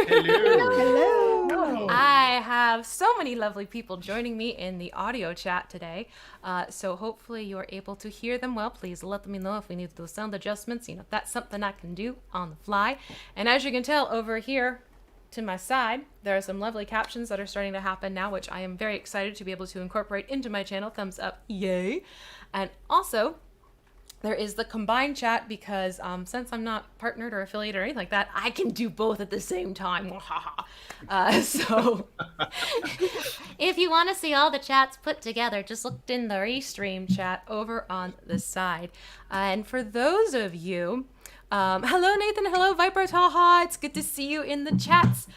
Hello. Hello. I have so many lovely people joining me in the audio chat today. So hopefully you're able to hear them well. Please let me know if we need to do sound adjustments. You know, that's something I can do on the fly. And as you can tell over here to my side, there are some lovely captions that are starting to happen now, which I am very excited to be able to incorporate into my channel. Thumbs up, yay. And also, there is the combined chat because since I'm not partnered or affiliated or anything like that, I can do both at the same time. So if you want to see all the chats put together, just look in the restream chat over on the side. And for those of you, hello Nathan, hello Viper Taha, it's good to see you in the chats.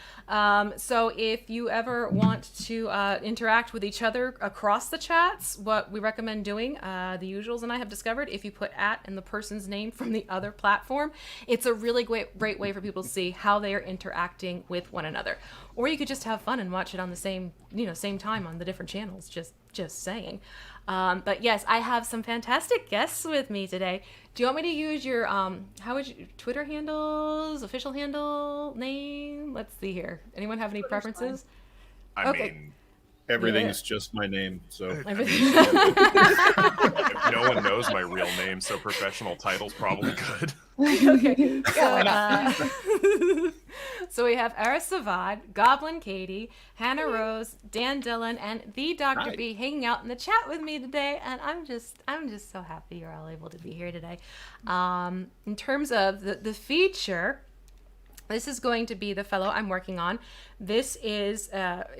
So if you ever want to interact with each other across the chats, what we recommend doing, the usuals and I have discovered, if you put @ in the person's name from the other platform, it's a really great way for people to see how they are interacting with one another. Or you could just have fun and watch it on the same time on the different channels, just saying. But yes, I have some fantastic guests with me today. Do you want me to use your, how would you, Twitter handles, official handle, name? Let's see here. Anyone have any preferences? I mean, everything's just my name, so. If no one knows my real name, so professional title's probably good. Okay. So we have Ara Savad, Goblin Katie, Hannah Rose, Dan Dillon, and the Dr. B hanging out in the chat with me today, and I'm just so happy you're all able to be here today. In terms of the feature, this is going to be the fellow I'm working on. This is,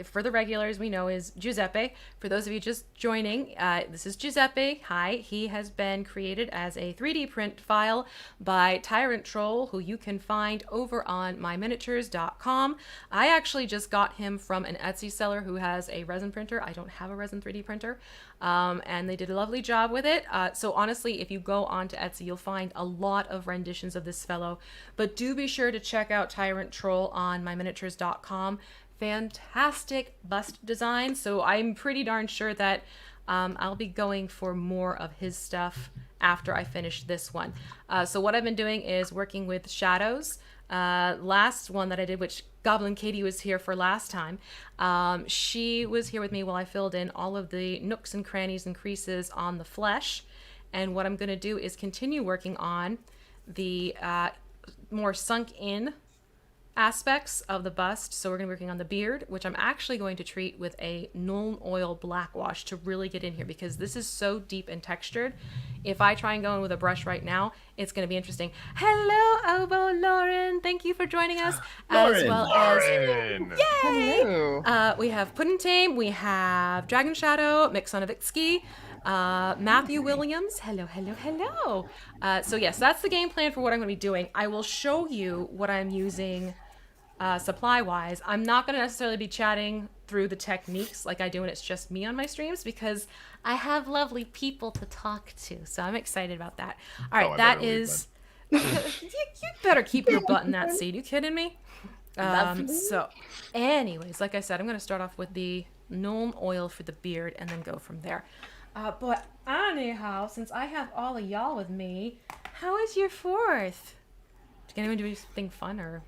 for the regulars we know, is Giuseppe. For those of you just joining, this is Giuseppe. Hi. He has been created as a 3D print file by Tyrant Troll, who you can find over on myminiatures.com. I actually just got him from an Etsy seller who has a resin printer. I don't have a resin 3D printer. And they did a lovely job with it. So honestly, if you go onto Etsy, you'll find a lot of renditions of this fellow. But do be sure to check out Tyrant Troll on myminiatures.com. Fantastic bust design. So I'm pretty darn sure that I'll be going for more of his stuff after I finish this one. So what I've been doing is working with shadows. Last one that I did, which Goblin Katie was here for last time, she was here with me while I filled in all of the nooks and crannies and creases on the flesh. And what I'm going to do is continue working on the more sunk in aspects of the bust. So we're going to be working on the beard, which I'm actually going to treat with a Nuln Oil black wash to really get in here, because this is so deep and textured. If I try and go in with a brush right now, it's going to be interesting. Hello, Obo Lauren. Thank you for joining us. As well as, yay! Hello. We have Puddin' Tame, we have Dragon Shadow, Mixonovitsky, Matthew Williams. Hello. So yes, that's the game plan for what I'm going to be doing. I will show you what I'm using supply-wise. I'm not going to necessarily be chatting through the techniques like I do when it's just me on my streams, because I have lovely people to talk to. So I'm excited about that. All right, that is... you better keep your butt in that seat. You kidding me? So anyways, like I said, I'm going to start off with the Nuln Oil for the beard and then go from there. But anyhow, since I have all of y'all with me, how was your 4th? Did anyone do anything fun or?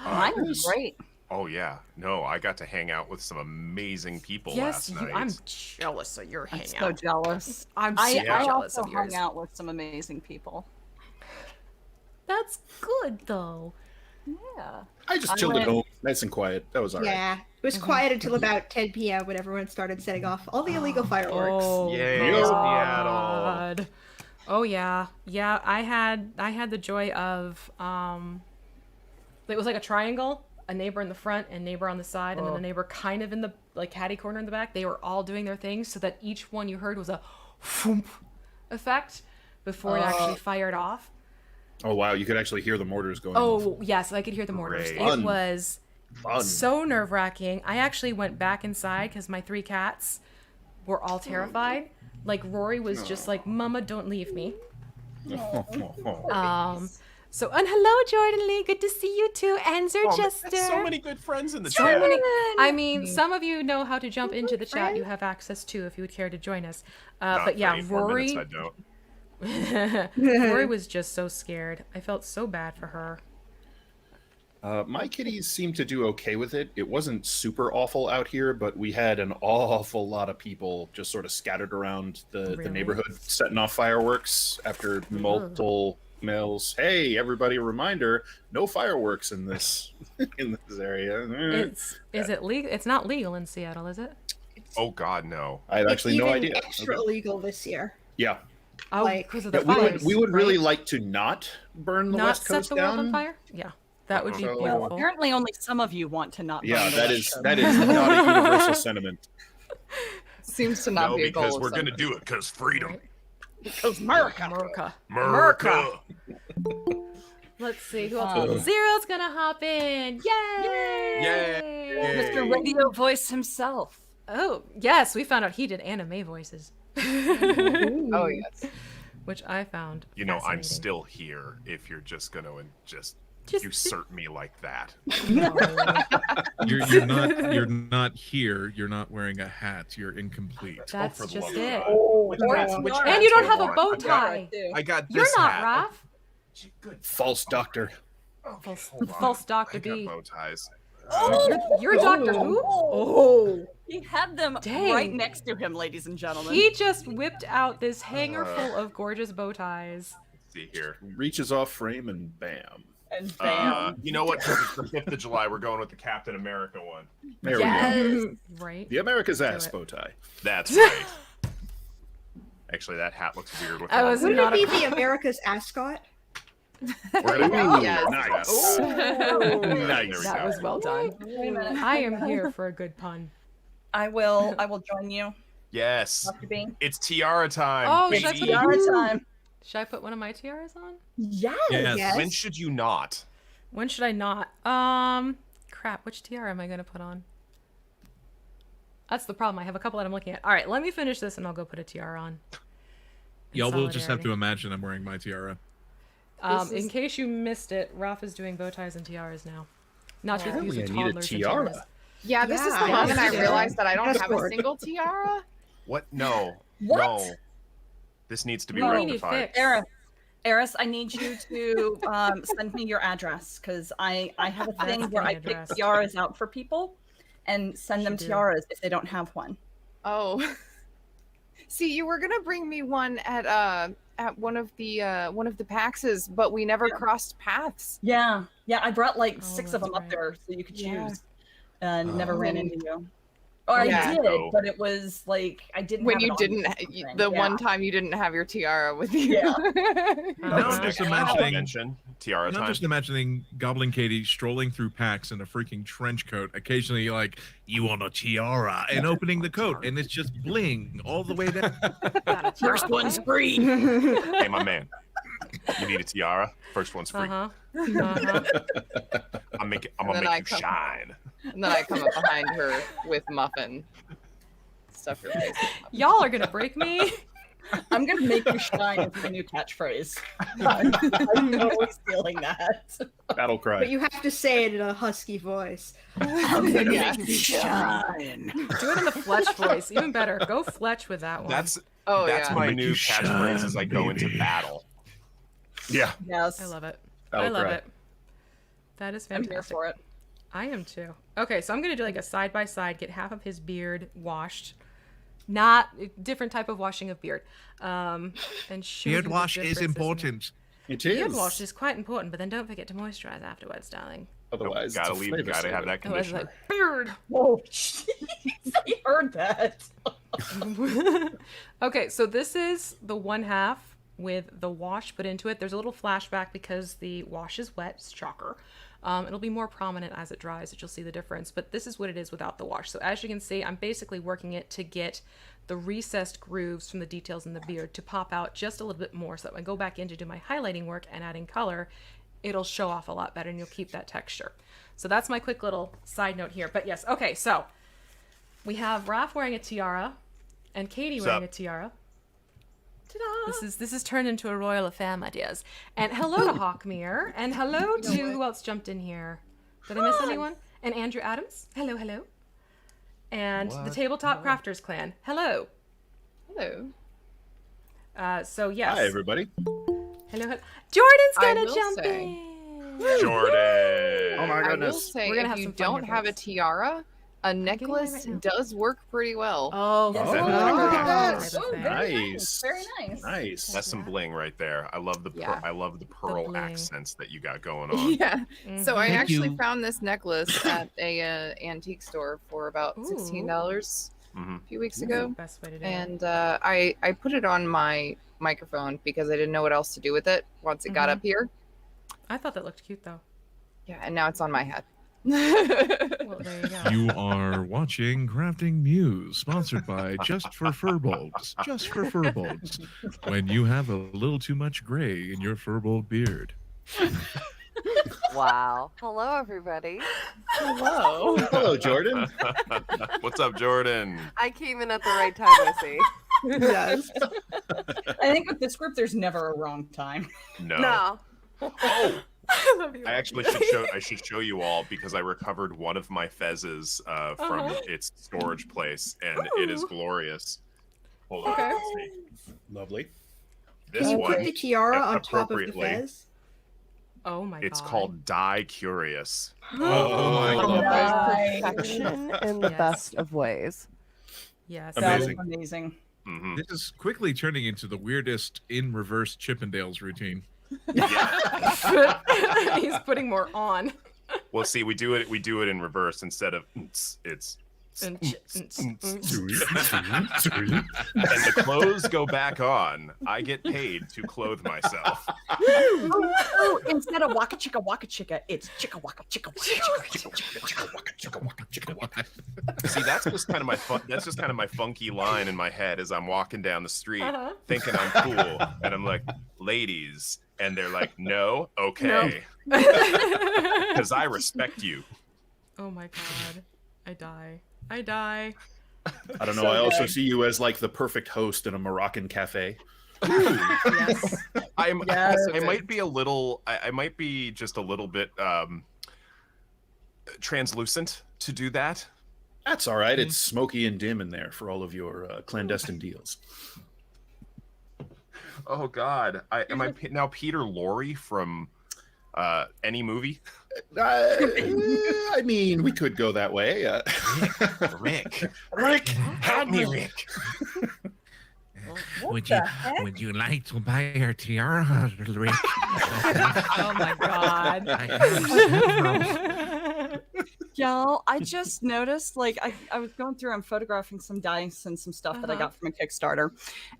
Mine was great. Oh yeah, no, I got to hang out with some amazing people last night. I'm jealous of your hangout. I'm so jealous. I'm so jealous also of yours. hung out with some amazing people. That's good though. Yeah. I just chilled at home, nice and quiet. That was all right. Yeah, it was quiet until about 10 p.m. when everyone started setting off all the illegal fireworks. Oh, Yay, God. Oh yeah, I had the joy of it was like a triangle, a neighbor in the front and neighbor on the side, and then a neighbor kind of in the catty corner in the back. They were all doing their things so that each one you heard was a foomp effect before it actually fired off. Oh wow, you could actually hear the mortars going Oh off. yes, I could hear the mortars. Great. It was Fun. so nerve-wracking. I actually went back inside because my 3 cats were all terrified. Like Rory was just like, "Mama, don't leave me." So, and hello, Jordan Lee. Good to see you too. And Zerchester. So many good friends in the So chat. many. I mean, some of you know how to jump into the chat. You have access to if you would care to join us. Not But for yeah, 84 Rory. minutes, I don't. Rory was just so scared. I felt so bad for her. My kitties seemed to do okay with it. It wasn't super awful out here, but we had an awful lot of people just sort of scattered around the Really? neighborhood setting off fireworks after multiple mails. Hey, everybody, a reminder, no fireworks in this in this area. Is it legal? It's not legal in Seattle, is it? Oh God, no. I have It's actually no even idea. extra illegal this year. Yeah. Oh, Like- because of the Yeah, fires. we would really right? like to not burn the not West set Coast the down. world on fire. Yeah, that would be So- Well, beautiful. apparently only some of you want to not. Yeah, burn the that West is Coast. that is not a universal sentiment. Seems to not No, be a goal. because of we're some. gonna do it because freedom. Because America. America. America. Let's see who else. Um, Zero's gonna hop in. Yay! Yay! Mr. Radio Voice himself. Oh yes, we found out he did anime voices. Oh yes. Which I found. You know, I'm fascinating. still here if you're just gonna just Just- usurp me like that. No. You're not here. You're not wearing a hat. You're incomplete. That's for the just love of it. God. Or Which Tiara. And you don't hat have do a want? bow I got- tie. I got this You're not hat. Raph. Good. False doctor. Okay, False- hold on. false Dr. I got B. bow ties. You're Doctor Who? Oh. He had them Dang. right next to him, ladies and gentlemen. He just whipped out this hanger full of gorgeous bow ties. Let's see here. Reaches off frame and bam. And bam. You know what? 'Cause it's the 5th of July. We're going with the Captain America one. There we go. Yes. Right. The America's ass it. bow tie. That's right. Actually, that hat looks weird with I was Wouldn't not it a be the America's ascot? We're gonna Oh, go. yes. Nice. Nice. That was well done. Wait a minute. I am here for a good pun. I will join you, Yes. Dr. B. It's Tiara time. Oh, baby. should I It's put Tiara time. Should I put one of my tiaras on? Yes. Yes. Yes. When should you not? When should I not? Crap, which tiara am I gonna put on? That's the problem. I have a couple that I'm looking at. All right, let me finish this and I'll go put a tiara on. In Y'all will just have to solidarity. imagine I'm wearing my tiara. This In is- case you missed it, Ralph is doing bow ties and tiaras now. Not to confuse Apparently with I need a toddlers and tiara. tiaras. Yeah, this is Yeah, the I moment I see. realized that I don't That's have a weird. single tiara. What? No. What? No. This needs to be What do you need rectified. fixed? Eris, I need you to send me your address because I have a thing That's where my I pick address. tiaras out for people and send them Should do. tiaras if they don't have one. Oh. See, you were gonna bring me one at one of the PAXs, but we never Yeah. crossed paths. Yeah, I brought like Oh, 6 of them that's up there so you could Yeah. choose, and never ran Oh. into you. Or Yeah. I did, Oh. but it was like I didn't. When have it you on didn't, me or something. the Yeah. one time you didn't have your tiara with you. Yeah. Now I'm just imagining, Mention Tiara I'm time. just imagining Goblin Katie strolling through PAX in a freaking trench coat, occasionally like, "You want a tiara?" and opening the coat, and it's just bling all the way down. First one's free. Hey, my man. You need a tiara? First one's free. Uh-huh. Uh-huh. I'm And gonna then make I you come- shine. And then I come up behind her with muffin. Stuff your face. with muffin. Y'all are gonna break me. I'm gonna make you shine is my new catchphrase. I'm totally stealing that. Battle But cry. you have to say it in a husky voice. I'm gonna Yeah. make you shine. Do it in the Fletch voice. Even better. Go Fletch with that one. That's Oh that's yeah. my Make new you catchphrase as I shine, go into baby. battle. Yeah. Yes, I love it. Battle I love cry. it. That is I'm fantastic. here for it. I am too. Okay, so I'm gonna do like a side by side. Get half of his beard washed, not different type of washing of beard. And show you Beard the wash is differences in- important. It Beard is. wash is quite important, but then don't forget to moisturize afterwards, darling. Otherwise, Gotta it's a leave. flavor Gotta have saver. that Otherwise, conditioner. like beard. Oh, jeez. I heard that. Okay, so this is the one half with the wash put into it. There's a little flashback because the wash is wet. Shocker. It'll be more prominent as it dries that you'll see the difference, but this is what it is without the wash. So as you can see, I'm basically working it to get the recessed grooves from the details in the beard to pop out just a little bit more so that when I go back in to do my highlighting work and adding color, it'll show off a lot better and you'll keep that texture. So that's my quick little side note here. But yes, okay, so we have Raph wearing a tiara and Katie What's wearing up? a tiara. This is turned into a royal affair, my dears. And hello to Hawkmere, and hello to who else jumped in here? Did I miss anyone? And Andrew Adams. Hello, hello. And the Tabletop Crafters Clan. Hello. Hello. So yes. Hi, everybody. Hello, hello. Jordan's I gonna will jump say- in. Jordan. Oh my I will goodness. say, We're gonna if have you some fun don't here, have a folks. tiara, a getting mine necklace right now. does work pretty well. Oh, Yes. cool. Oh, yes. Oh, very Nice. nice. Very nice. Nice. That's some bling right there. I love the Yeah. I love the pearl bling. accents that you got going on. Yeah. So I Thank actually you. found this necklace at a antique store for about Ooh. $16 Mhm. a few weeks That's the ago, best way to do it. and I put it on my microphone because I didn't know what else to do with it once it got Mhm. up here. I thought that looked cute though. Yeah, and now it's on my head. Well, there you go. You are watching Crafting Muse, sponsored by Just for Firbolgs. Just for Firbolgs. When you have a little too much gray in your Firbolg beard. Wow. Hello, everybody. Hello. Hello, Jordan. What's up, Jordan? I came in at the right time, I see. Yes. I think with this group, there's never a wrong time. No. No. Oh, I love you. I actually should show you all because I recovered one of my fezzes from its storage place, and it is Ooh. glorious. Hold on. Okay. Let's see. Lovely. This Can you one, put the tiara on top of the appropriately, fez? Oh my it's god. called Die Curious. Oh my god. Nice. Perfection in the Yes. best of ways. Yes. That's Amazing. amazing. Mhm. This is quickly turning into the weirdest in reverse Chippendales routine. He's putting more on. Well, see, we do it in reverse instead of it's And and the clothes go back on. I get paid to clothe myself. Oh, instead of waka chicka, it's chicka waka chicka waka. See, that's just kind of my funky line in my head as I'm walking down the street Uh-huh. thinking I'm cool, and I'm like, ladies, and they're like, no, okay, because I respect you. Oh my god. I die. I die. I don't know. So I also good. see you as like the perfect host in a Moroccan cafe. Yes. Yes. I might be a little. I might be just a little bit translucent to do that. That's all right. It's smoky and dim in there for all of your clandestine deals. Oh God, am I now Peter Lorre from any movie? I mean, we could go that way. Rick, help me, Rick. What the heck? Would you like to buy your tiara, Rick? Oh my god. Y'all, I just noticed, like, I was going through, I'm photographing some dice and some stuff that I got from a Kickstarter.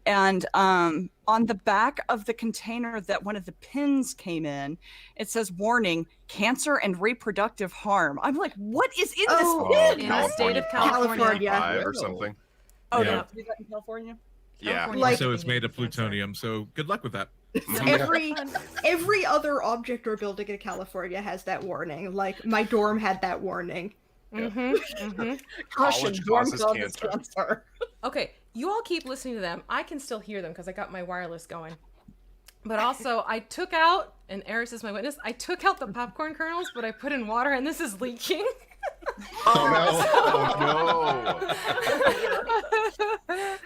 And on the back of the container that one of the pins came in, it says, warning, cancer and reproductive harm. I'm like, what is in Oh, this pin? In the state of California. California. 5 or something. Oh, Yeah. they have to do that in California? Yeah. California Like- So has it's made of cancer. plutonium, so good luck with that. Every other object we're building in California has that warning. Like my dorm had that warning. Mm-hmm. Mm-hmm. Caution, College dorm causes causes cancer. cancer. Okay, you all keep listening to them. I can still hear them because I got my wireless going. But also, I took out, and Eris is my witness, I took out the popcorn kernels, but I put in water, and this is leaking. Oh no.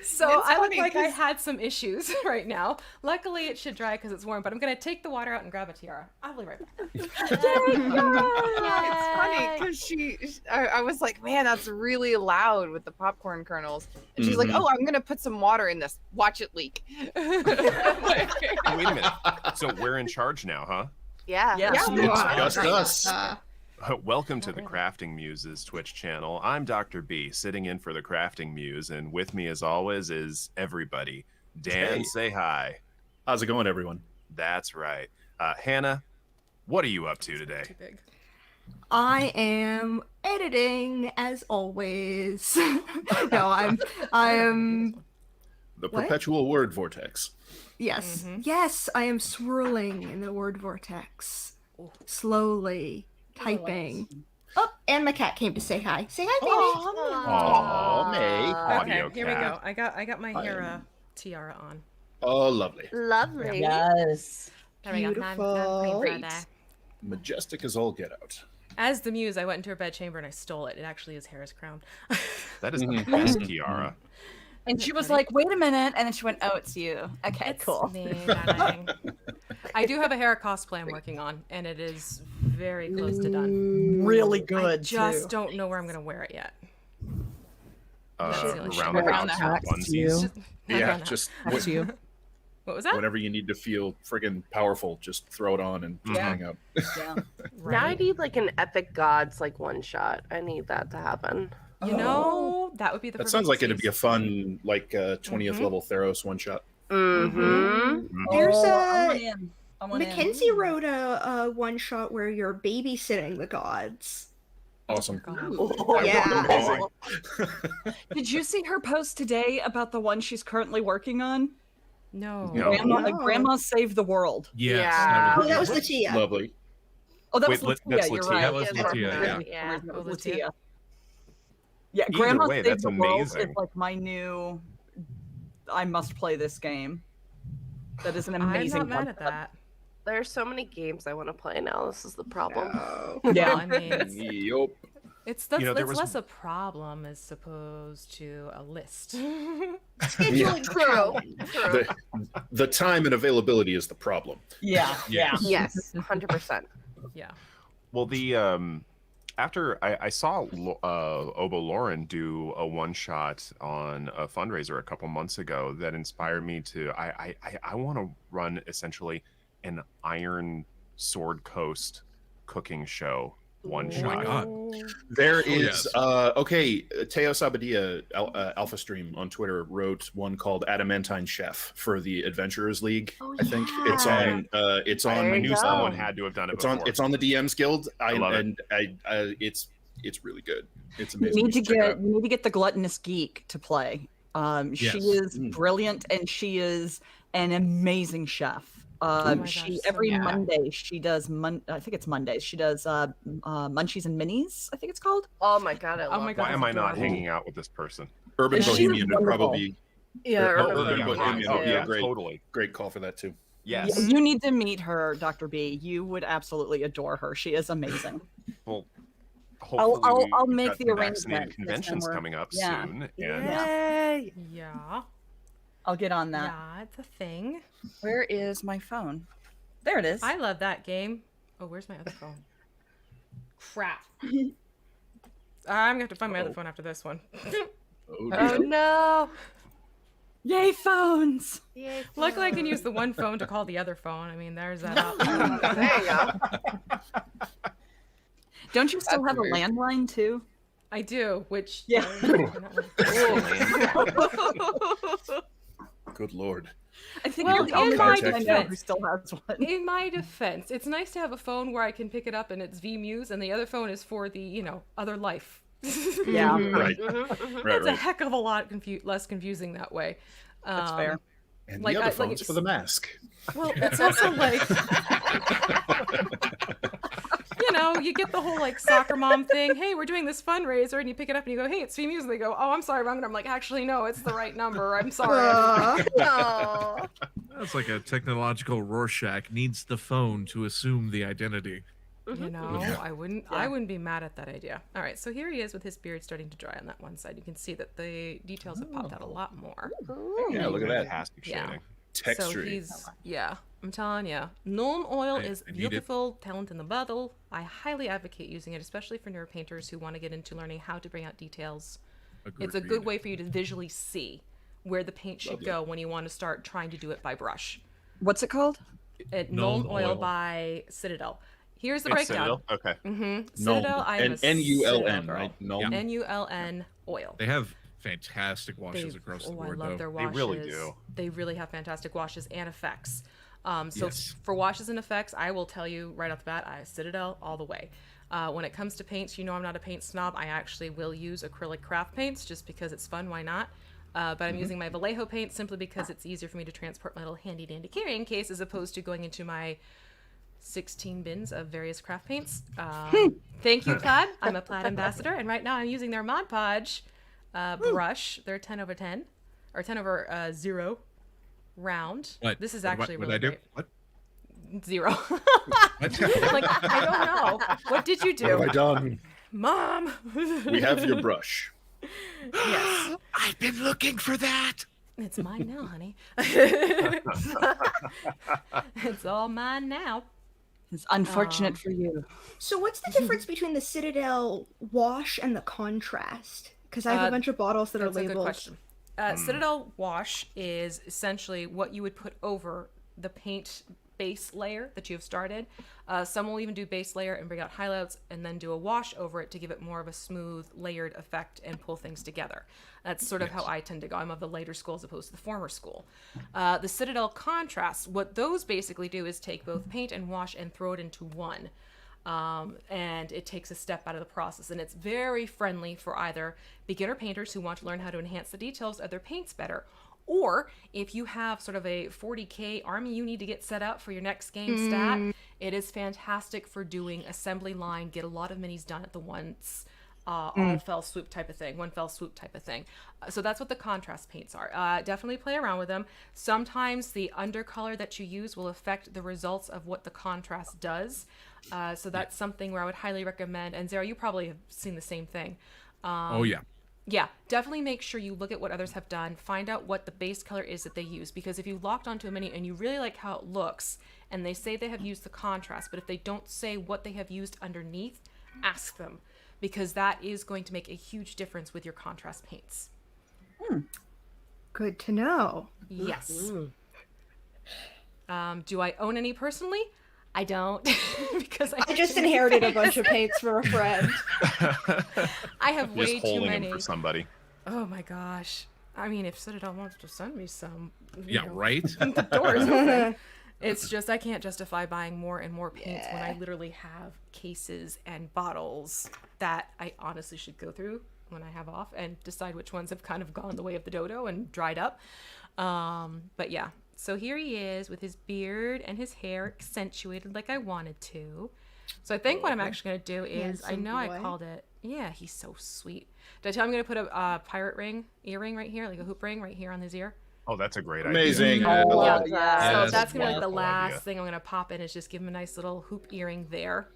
So It's I look funny like I 'cause- had some issues right now. Luckily, it should dry because it's warm, but I'm going to take the water out and grab a tiara. I'll be right back. It's funny because I was like, man, that's really loud with the popcorn kernels. And she's like, oh, I'm going to put some water in this. Watch it leak. Wait a minute. So we're in charge now, huh? Yeah. Yeah. Just us. Welcome to the Crafting Muses Twitch channel. I'm Dr. B, sitting in for the Crafting Muse, and with me, as always, is everybody. Dan, Hey. say hi. How's it going, everyone? That's right. Hannah, what are you up to today? Too big. I am editing as always. No, I am The What? perpetual word vortex. yes. Mhm. Yes, I am swirling in the word vortex. Slowly typing. Oh, and my cat came to say hi. Say hi, baby. Aw, May. Audio Okay, here we cat. go. I got my hair tiara on. Oh, lovely. Lovely. Yes. There we go. Beautiful. Queen Friday. Majestic as all get out. As the Muse, I went into her bedchamber and I stole it. It actually is Hera's crown. That is the best tiara. And she was like, wait a minute. And then she went, oh, it's you. Okay, It's cool. me, darling. I do have a Hera cosplay I'm working on, and it is very close to done. Really I good. just too. don't know where I'm gonna wear it yet. That's the only shit. Around the Around house the with house. onesies. Just- Yeah, no. just That's you. What was that? whenever you need to feel friggin' powerful, just throw it on and just Yeah. hang out. Yeah. Now I Right. need like an epic gods like one shot. I need that to happen. You know, that would be the. That sounds like it'd be a perfect fun, like 20th Mhm. level Theros one shot. Mm-hmm. There's I a- want in. I want in. Mackenzie wrote a one shot where you're babysitting the gods. Awesome. God. Yeah. Did you see her post today about the one she's currently working on? No. No. Grandma Save the World. Yes. Yeah. Oh, that was the Tia. Lovely. Oh, that Wait, was that's Latia. You're Latia. right. That was Yeah, Latia, yeah. That was Oh, Latia. Latia. Yeah, Either Grandma way, Save that's the World amazing. is like my new. I must play this game. That is an I'm amazing. not mad at concept. that. There's so many games I want to play now. This is the problem. Yeah. Well, I mean, Yup. it's You know, there was- less a problem as opposed to a list. Scheduling challenge. True. The time and availability is the problem. Yeah. Yeah. Yes, 100%. Yeah. Well, the after I saw Obo Lauren do a one shot on a fundraiser a couple months ago, that inspired me to I want to run essentially an Iron Sword Coast cooking show one Oh my shot. God. There Oh, is yes. okay. Teo Sabadia, Alpha Stream on Twitter, wrote one called Adamantine Chef for the Adventurers League. Oh, I think yeah. it's on. It's on. There I you knew go. someone had to have done it It's before. on. It's on the DMs Guild. love it. And it's really good. It's You amazing. need to should check it out. get the gluttonous geek to play. She Yes. is Mm. brilliant and she is an amazing chef. Oh my She gosh, so every good. Monday she does I think it's Mondays. She does Munchies and Minis, I think it's called. Oh my god, I Oh love my that. God, Why am I not adorable. hanging out with this person? Urban She's Bohemian would wonderful. probably Yeah, Oh, Urban Urban Bohemian Bohemian. Oh, too. yeah, great. Totally. great call for that too. Yes. You need to meet her, Dr. B. You would absolutely adore her. She is amazing. Well, I'll hopefully we've make got the some arrangement vaccinated next time conventions we're- coming up yeah. soon, and Yay. Yeah. I'll get on that. Yeah, it's a thing. Where is my phone? There it is. I love that game. Oh, where's my other phone? Crap. I'm gonna have to find my other phone after this one. Oh, Oh dear. no. Yay, phones! Yay, Luckily, I can use the one phone to call the other phone. I mean, there's that option. There you go. Don't you still That's have a weird. landline too? I do, which Yeah. Good lord. I think Well, you're the only in my person I know defense- who still has one. in my defense, it's nice to have a phone where I can pick it up and it's Muse, and the other phone is for the other life. Yeah, Right. Right. It's a Right. heck of a lot less confusing that way. that's fair. And Like, the I- other like phone's for it's- the mask. Well, it's also like, you get the whole like soccer mom thing. Hey, we're doing this fundraiser, and you pick it up and you go, "Hey, it's Muse," and they go, "Oh, I'm sorry, wrong." And I'm like, "Actually, no, it's the right number. I'm sorry." Aw. That's like a technological Rorschach needs the phone to assume the identity. You know, Yeah. I wouldn't be mad at that idea. All right, so here he is with his beard starting to dry on that one side. You can see that the details have popped out a lot more. Yeah, look at that. Fantastic Yeah. shading. Texture. So he's, I'm telling you, Gnome oil I is need it. beautiful, talent in the bottle. I highly advocate using it, especially for newer painters who want to get into learning how to bring out details. It's a good Agreed. way for you to visually see where the paint should Lovely. go when you want to start trying to do it by brush. What's it called? Gnome Gnome oil oil. by Citadel. Here's the It's breakdown. Citadel? Okay. Mm-hmm. Null. Citadel, I am And a N-U-L-N, Citadel girl. right? Null. N-U-L-N oil. They have fantastic washes across the I board, love though. their They washes. really do. They really have fantastic washes and effects. So Yes. for washes and effects, I will tell you right off the bat, I Citadel all the way. When it comes to paints, I'm not a paint snob. I actually will use acrylic craft paints just because it's fun. Why not? But I'm using my Vallejo paint simply because it's easier for me to transport my little handy dandy carrying case as opposed to going into my 16 bins of various craft paints. Thank you, Plaid. I'm a Plaid ambassador, and right now I'm using their Mod Podge brush. They're 10 over 10, or 10 over 0 round. What? This is What- actually what really I do? great. What? 0. What? Like, I don't know. What did you What have I do? done? Mom! We have your brush. Yes. I've been looking for that. It's mine now, honey. It's all mine now. It's unfortunate Um, for you. So what's the difference between the Citadel wash and the contrast? Because I have a bunch of bottles that are That's a good labeled. question. Citadel wash is essentially what you would put over the paint base layer that you have started. Some will even do base layer and bring out highlights and then do a wash over it to give it more of a smooth layered effect and pull things together. That's sort of how I tend to go. I'm of the later school as opposed to the former school. The Citadel contrast, what those basically do is take both paint and wash and throw it into one. And it takes a step out of the process, and it's very friendly for either beginner painters who want to learn how to enhance the details of their paints better, or if you have sort of a 40k army you need to get set up for your next game stat, it is fantastic for doing assembly line, get a lot of minis done at the once, all fell swoop type of thing, one fell swoop type of thing. So that's what the contrast paints are. Definitely play around with them. Sometimes the undercolor that you use will affect the results of what the contrast does. So that's something where I would highly recommend. And Zara, you probably have seen the same thing. Oh yeah. Yeah, definitely make sure you look at what others have done, find out what the base color is that they use, because if you locked onto a mini and you really like how it looks, and they say they have used the contrast, but if they don't say what they have used underneath, ask them, because that is going to make a huge difference with your contrast paints. Good to know. Yes. Do I own any personally? I don't, because I just inherited a bunch of paints from a friend. I have way Just too holding many. them for somebody. Oh my gosh. I mean, if Citadel wants to send me some, you Yeah, know, right? the door is open. It's just I can't justify buying more and more paints when I literally have cases and bottles that I honestly should go through when I have off and decide which ones have kind of gone the way of the dodo and dried up. But yeah, so here he is with his beard and his hair accentuated like I wanted to. So I think what I'm actually going to do is, I Handsome know I boy. called it, yeah, he's so sweet. Did I tell him I'm going to put a pirate earring right here, like a hoop ring right here on his ear? Oh, that's a great Amazing. idea. I Oh, love it. yeah. So Yes. that's gonna be like the Wonderful last idea. thing I'm gonna pop in is just give him a nice little hoop earring there.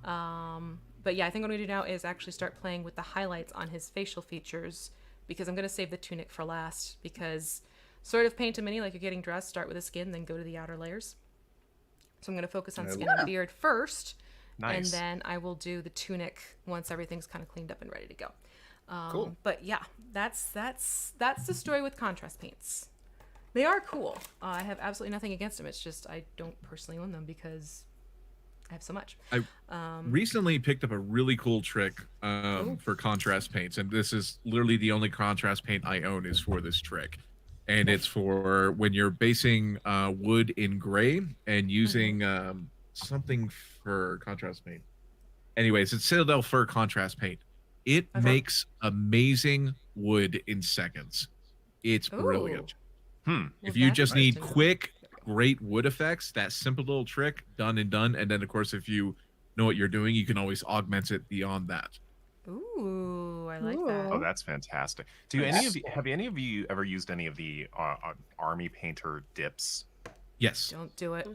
But yeah, I think what I'm gonna do now is actually start playing with the highlights on his facial features, because I'm gonna save the tunic for last, because sort of paint a mini like you're getting dressed, start with the skin, then go to the outer layers. So I'm gonna focus on skin and beard first, Nice. and then I will do the tunic once everything's kind of cleaned up and ready to go. Cool. But yeah, that's the story with contrast paints. They are cool. I have absolutely nothing against them. It's just I don't personally own them because I have so much. I recently picked up a really cool trick for contrast paints, and this is literally the only contrast paint I own is for this trick. And it's for when you're basing wood in gray and using something for contrast paint. Anyways, it's Citadel Fur contrast paint. It makes amazing wood in seconds. It's brilliant. If you just need quick, great wood effects, that simple little trick, done and done. And then, of course, if you know what you're doing, you can always augment it beyond that. Ooh, I like that. Oh, that's fantastic. Do any of you have any of you ever used any of the army painter dips? Yes. Don't do it.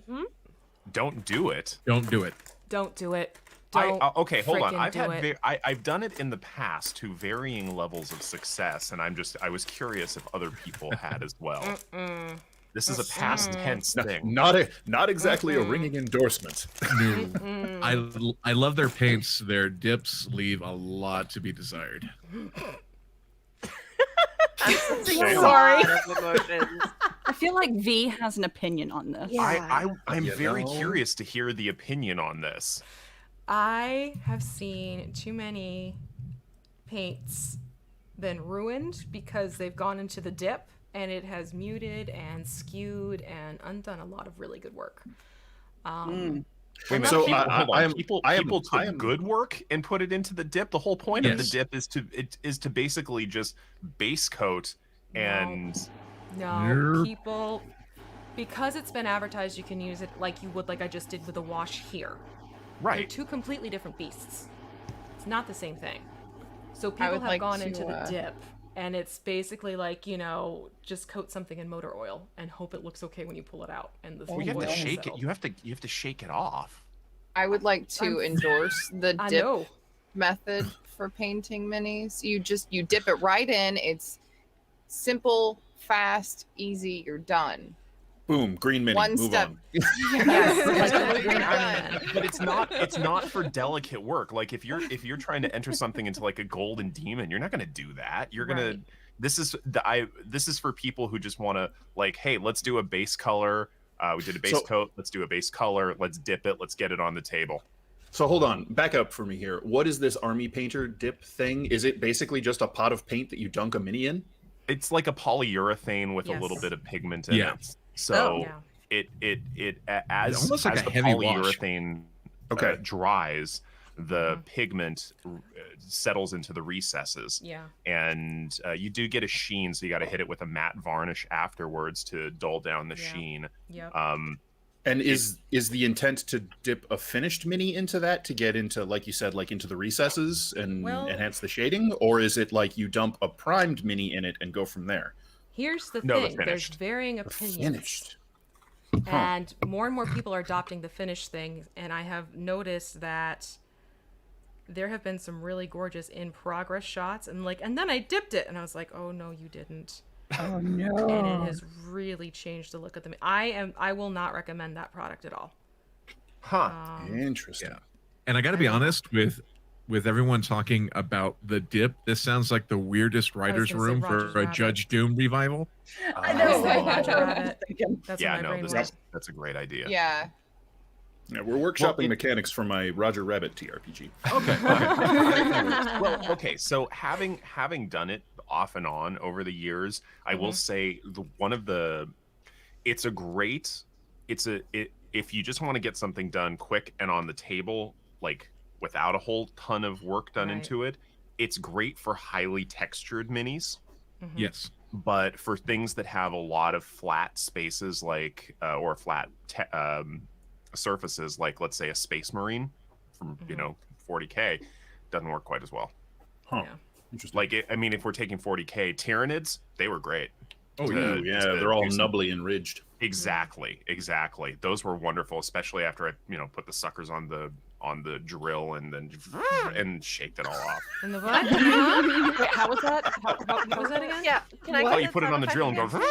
Don't do it. Don't do it. Don't do it. Don't Okay, hold on. frickin' do it. I've done it in the past to varying levels of success, and I was curious if other people had as well. This is a past tense thing. Not exactly a ringing endorsement. No. I love their paints. Their dips leave a lot to be desired. Sorry. I feel like V has an opinion on this. Yeah. I'm You very know? curious to hear the opinion on this. I have seen too many paints been ruined because they've gone into the dip and it has muted and skewed and undone a lot of really good work. Wait a minute, So, people, I- hold on. I am- people I am- people took I am- good work and put it into the dip. The whole point of the Yes. dip is to basically just base coat and No, people, because it's been advertised, you can use it like you would, like I just did with a wash here. They're right. two completely different beasts. It's not the same thing. So I people would have like gone to, into the dip, and it's basically like, you know, just coat something in motor oil and hope it looks okay when you pull it out. And the Well, you have to oil will shake it. settle. You have to shake it off. I would like to endorse the I dip know. method for painting minis. You dip it right in. It's simple, fast, easy. You're done. Boom, green mini. One Move step. on. Yes, like a green army Done. man. But it's not for delicate work. Like if you're trying to enter something into like a golden demon, you're not gonna do that. You're gonna Right. this is for people who just want to like, hey, let's do a base color. We did a base coat. Let's do a base color. Let's dip it. Let's get it on the table. So hold on, back up for me here. What is this army painter dip thing? Is it basically just a pot of paint that you dunk a mini in? It's like a polyurethane with a little Yes. bit of pigment in Yeah. it. So Yeah. it as almost like as a the heavy wash. polyurethane Okay. dries, the pigment settles into the recesses. Yeah. And you do get a sheen, so you got to hit it with a matte varnish afterwards to dull down the Yeah. sheen. Yep. And is the intent to dip a finished mini into that to get into, like you said, like into the recesses and Well- enhance the shading? Or is it like you dump a primed mini in it and go from there? Here's the No, the thing. There's finished. varying The opinions. finished. And more people are adopting the finished thing, and I have noticed that there have been some really gorgeous in progress shots, and then I dipped it and I was like, oh no, you didn't. Oh no. And it has really changed the look of them. I will not recommend that product at all. Huh. Interesting. Yeah. And I got to be honest with everyone talking about the dip. This sounds like the weirdest writer's gonna say room Roger's for a Rabbit. Judge Doom revival. I know. Oh, I Roger know. Rabbit. That's Yeah, what my no, brain this went. that's a great idea. Yeah. Yeah, we're workshopping Well, mechanics for my Roger Rabbit TRPG. Okay. Well, okay. So having done it off and on over the years, I will say if you just want to get something done quick and on the table, like without a whole ton of work done Right. into it, it's great for highly textured minis. Yes. But for things that have a lot of flat spaces, like or flat surfaces, like let's say a Space Marine from 40K, doesn't work quite as well. Huh. Yeah. Interesting. Like if we're taking 40K Tyranids, they were great. Oh, To- yeah. Ooh, yeah, to they're all do some- nubbly and ridged. Exactly. Those were wonderful, especially after I put the suckers on the drill and then and shaked it all off. And the what? Huh? Wait, how was that? What was that again? Yeah. Can I Oh, get you that put it sound on the effect drill and go. again?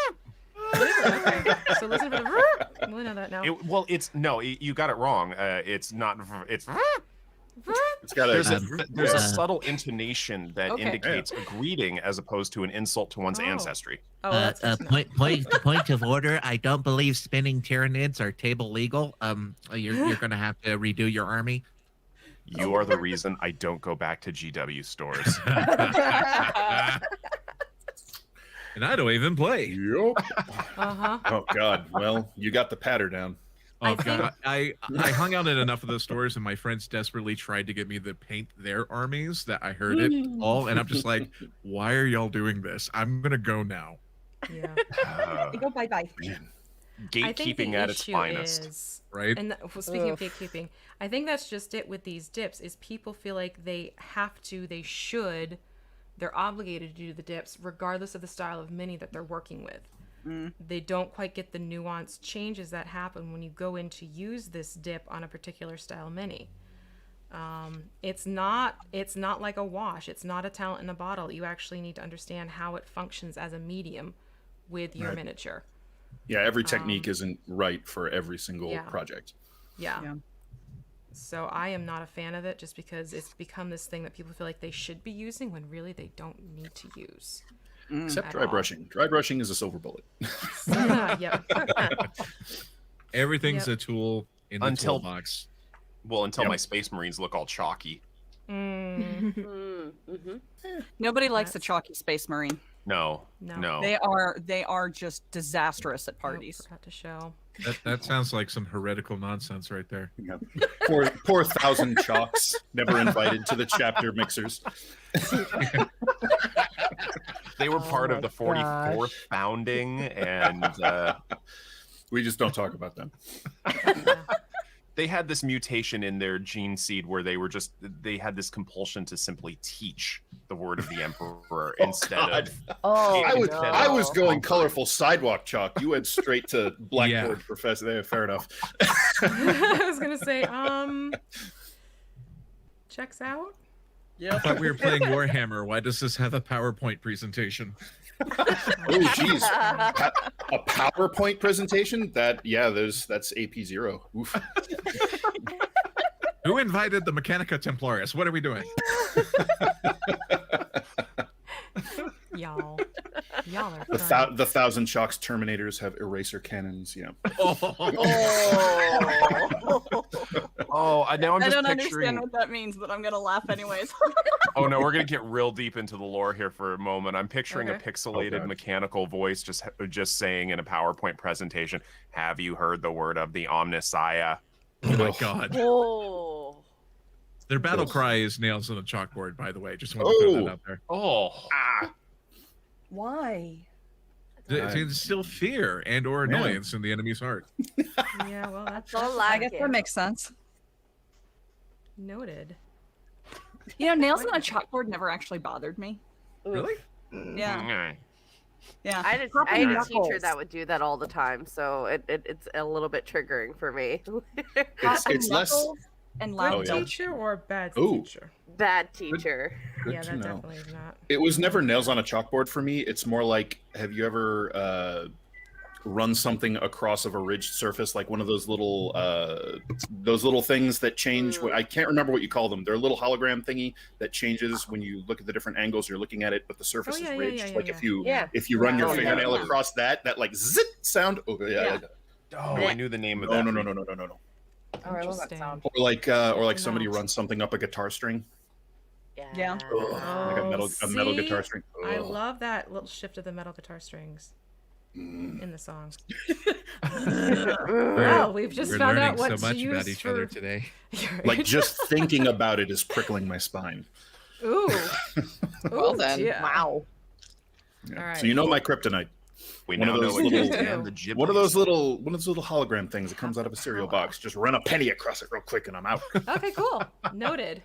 Okay. So listen for the. We know that now. You got it wrong. It's not. It's It's got there's a. a subtle intonation that Okay. indicates a greeting as opposed to an insult to one's Oh. ancestry. Oh, that's good to know. Point of order. I don't believe spinning Tyranids are table legal. You're gonna have to redo your army. You are the reason I don't go back to GW stores. And I don't even play. Yup. Uh-huh. Oh God. Well, you got the patter down. Oh I think- god, I hung out at enough of those stores, and my friends desperately tried to get me to paint their armies. That I heard it all, and I'm just like, why are y'all doing this? I'm gonna go now. Yeah. Go bye. Man. I think Gatekeeping the at its issue finest. is, Right? and speaking of gatekeeping, I think that's just it with these dips. Is people feel like they have to, they should, they're obligated to do the dips, regardless of the style of mini that they're working with. They don't quite get the nuanced changes that happen when you go in to use this dip on a particular style mini. It's not like a wash. It's not a talent in a bottle. You actually need to understand how it functions as a medium with your Right. miniature. Yeah, every technique isn't right for every single yeah. project. Yeah. So I am not a fan of it just because it's become this thing that people feel like they should be using when really they don't need to use. Except At dry all. brushing. Dry brushing is a silver bullet. Yep. Everything's Yep. a tool in the Until- toolbox. Well, until Yep. my Space Marines look all chalky. Nobody likes a That's- chalky Space Marine. No. No. They are just disastrous at Nope, parties. forgot to show. That sounds like some heretical nonsense right there. Yeah. Poor 1,000 chalks never invited to the chapter mixers. They were part Oh of the 44th founding, and We just don't talk about them. they had this mutation in their gene seed where they had this compulsion to simply teach the word of the emperor instead God. of Oh, I was no. going colorful sidewalk chalk. You went straight to blackboard professor. There, fair enough. I was gonna say, checks out. I thought we were playing Warhammer. Why does this have a PowerPoint presentation? Oh, jeez. A PowerPoint presentation? That's AP0. Oof. Who invited the Mechanica Templarius? What are we doing? Y'all are The, fun. the Thousand Shocks Terminators have eraser cannons. Yeah. Oh, now I'm I just don't picturing. understand what that means, but I'm gonna laugh anyways. Oh no, we're gonna get real deep into the lore here for a moment. I'm picturing a Okay. pixelated God. mechanical voice just saying in a PowerPoint presentation, "Have you heard the word of the Omnissiah?" Oh my god. Oh. Their battle cry is nails on a chalkboard, by the way. Just want to throw that out there. Oh, Why? To instill fear and or annoyance in the enemy's heart. Yeah, well, that's So I guess like that makes sense. noted. You know, nails on a chalkboard never actually bothered me. Really? Yeah, yeah. I had a teacher knuckles. that would do that all the time, so it's a little bit triggering for me. It's less. Knuckles and loud Good yeah. teacher or bad Ooh. teacher? Bad teacher. Good Yeah, to that know. definitely is not. It was never nails on a chalkboard for me. It's more like, have you ever run something across of a ridged surface, like one of those little things that change? I can't remember what you call them. They're a little hologram thingy that changes when you look at the different angles you're looking at it, but the surface is ridged. Like if you run your Oh, yeah. fingernail across that like zit sound. Oh yeah. oh, I knew the name of No, that. no. Oh, I love that Interesting. sound. Or like somebody runs something up a guitar string. Yeah. Ugh, like a metal see? guitar string. I Ugh. love that little shift of the metal guitar strings in the song. We're- Wow, we've just We're found learning out what so to much use about each for... other today. Like just thinking about it is prickling my spine. Ooh. Well Ooh, then. dear. Wow. Yeah. All right. So you know my kryptonite. We One now of know those what little- used and the Ghiblis. One of those little hologram things that comes out of a cereal box. Just run a penny across it real quick and I'm out. Okay, cool. Noted.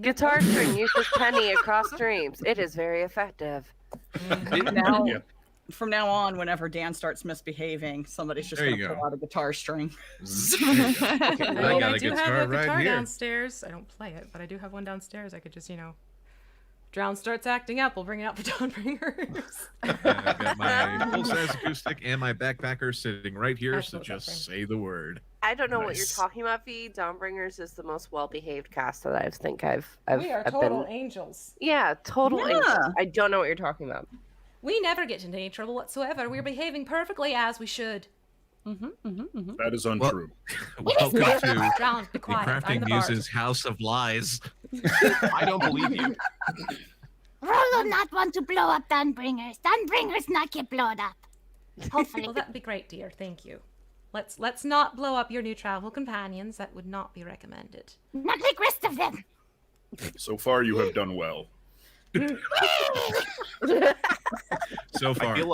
Guitar string uses penny across streams. It is very effective. Now, Yeah. from now on, whenever Dan starts misbehaving, somebody's just There gonna you pull go. out a guitar string. I mean, I got I a do guitar have a guitar right here. downstairs. I don't play it, but I do have one downstairs. I could just, Drown starts acting up. We'll bring it out for Dawnbringers. I've got my full-size acoustic and my backpacker sitting right here, so Excellent just backpacker. say the word. I don't know what you're Nice. talking about, V. Dawnbringers is the most well-behaved cast that I think I've We are I've total been. angels. Yeah, total. Yeah. angels. I don't know what you're talking about. We never get into any trouble whatsoever. We're behaving perfectly as we should. That is untrue. Welcome to Drown, be the quiet. I'm Crafting the bard. Muse's House of Lies. I don't believe you. Rollo not want to blow up Dawnbringers. Dawnbringers not get blown up. Hopefully. Well, that'd be great, dear. Thank you. Let's not blow up your new travel companions. That would not be recommended. Not like rest of them. So far, you have done well. So I far. feel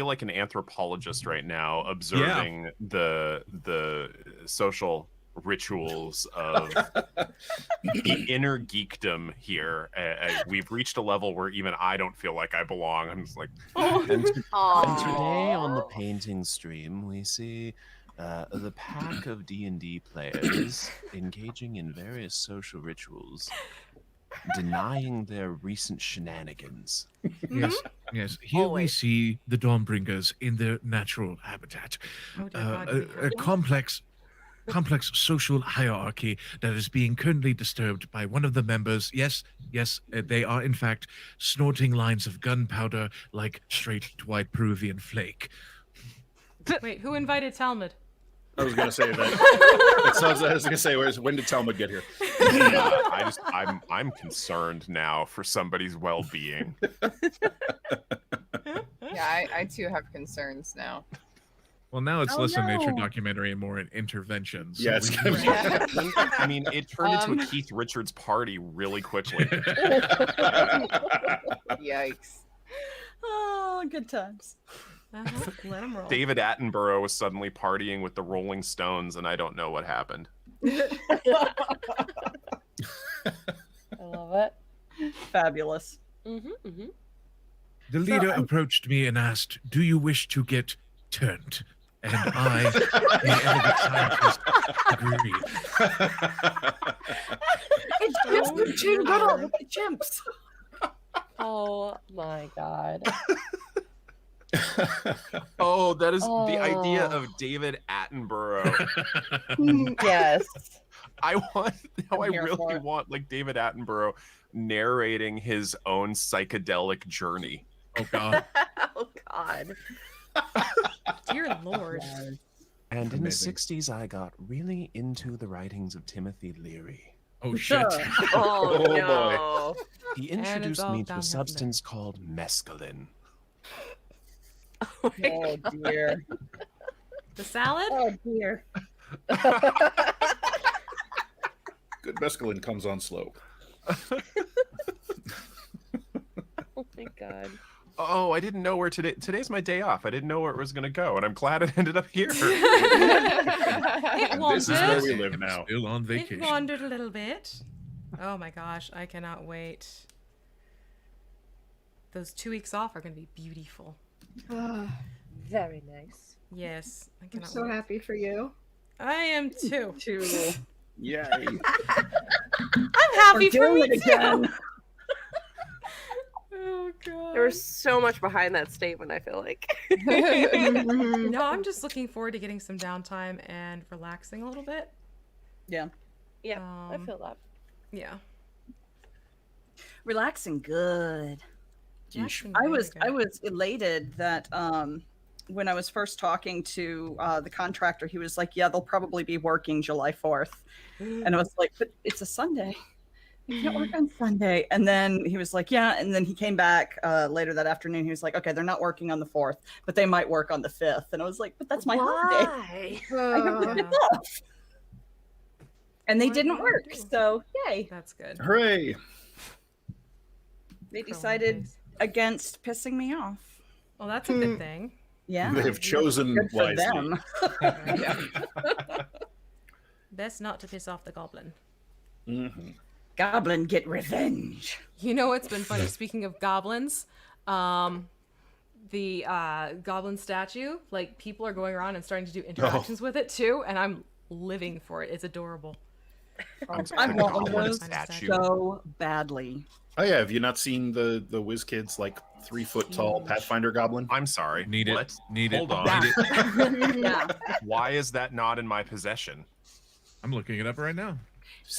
like an anthropologist right now, observing the social rituals of the inner geekdom here. We've reached a level where even I don't feel like I belong. I'm just like, and today on the painting stream, we see the pack of D&D players engaging in various social rituals, denying their recent shenanigans. Yes, yes. Here we Always. see the Dawnbringers in their natural habitat. Oh, dear God, A complex social hierarchy that is being currently disturbed by one of the members. Yes, they are in fact snorting lines of gunpowder like straight white Peruvian flake. Wait, who invited Talmud? I was gonna say that. I was gonna say, when did Talmud get here? I'm concerned now for somebody's well-being. Yeah, I too have concerns now. Well, now it's Oh, less a nature no. documentary and more an intervention. So Yeah, it's we- gonna be. I mean, it turned into a Keith Richards party really quickly. Yikes. Oh, good times. Let him roll. David Attenborough was suddenly partying with the Rolling Stones, and I don't know what happened. I love it. Fabulous. The leader approached me and asked, "Do you wish to get turned?" And I, the elegant scientist, agreed. It's just the Jane Goodall with the chimps. Oh my god. Oh, that is the idea Oh. of David Attenborough. Yes. I want now. I I'm here for really it. want like David Attenborough narrating his own psychedelic journey. Oh God. Oh god. Dear Lord. And in Amazing. the 60s, I got really into the writings of Timothy Leary. Oh shit. Oh, Oh, boy. no. He And it's introduced all me to downhill a from substance called mescaline. Oh my Oh dear. The salad? Oh dear. Good mescaline comes on slow. Oh my god. Oh, I didn't know where today's my day off. I didn't know where it was going to go, and I'm glad it ended up here. It And this is where we wandered. live now. Still on It vacation. wandered a little bit. Oh my gosh, I cannot wait. Those 2 weeks off are going to be beautiful. Very nice. Yes, I I'm cannot so wait. happy for you. I am too. Yay. I'm happy for me too. Oh god. There was so much behind that statement, I feel like. No, I'm just looking forward to getting some downtime and relaxing a little bit. Yeah. Yeah, I Um, feel that. Yeah. Relaxing good. Relaxing I very was good. elated that when I was first talking to the contractor, he was like, "Yeah, they'll probably be working July 4th," and I was like, "But it's a Sunday. You can't work on Sunday." And then he was like, "Yeah," and then he came back later that afternoon. He was like, "Okay, they're not working on the 4th, but they might work on the 5th," and I was like, "But that's my holiday. Why? I have the Yeah. 5th off." And they What didn't do you work, do? so yay! That's good. Hooray. They Crow in the decided face. against pissing me off. Well, that's a good thing. Yeah, They have chosen good for wisely. them. Best not to piss off the goblin. Mhm. Goblin, get revenge. You know what's been funny? Speaking of goblins, the goblin statue, like people are going around and starting to do interactions with it too, and I'm living for it. It's adorable. I want one of Goblin those statue. so badly. Oh yeah, have you not seen the Whiz Kids like 3 foot tall Huge. Pathfinder goblin? I'm sorry. Need it. What? Need it. Hold on. Need it. Yeah, Why is that not in my possession? I'm looking it up right now.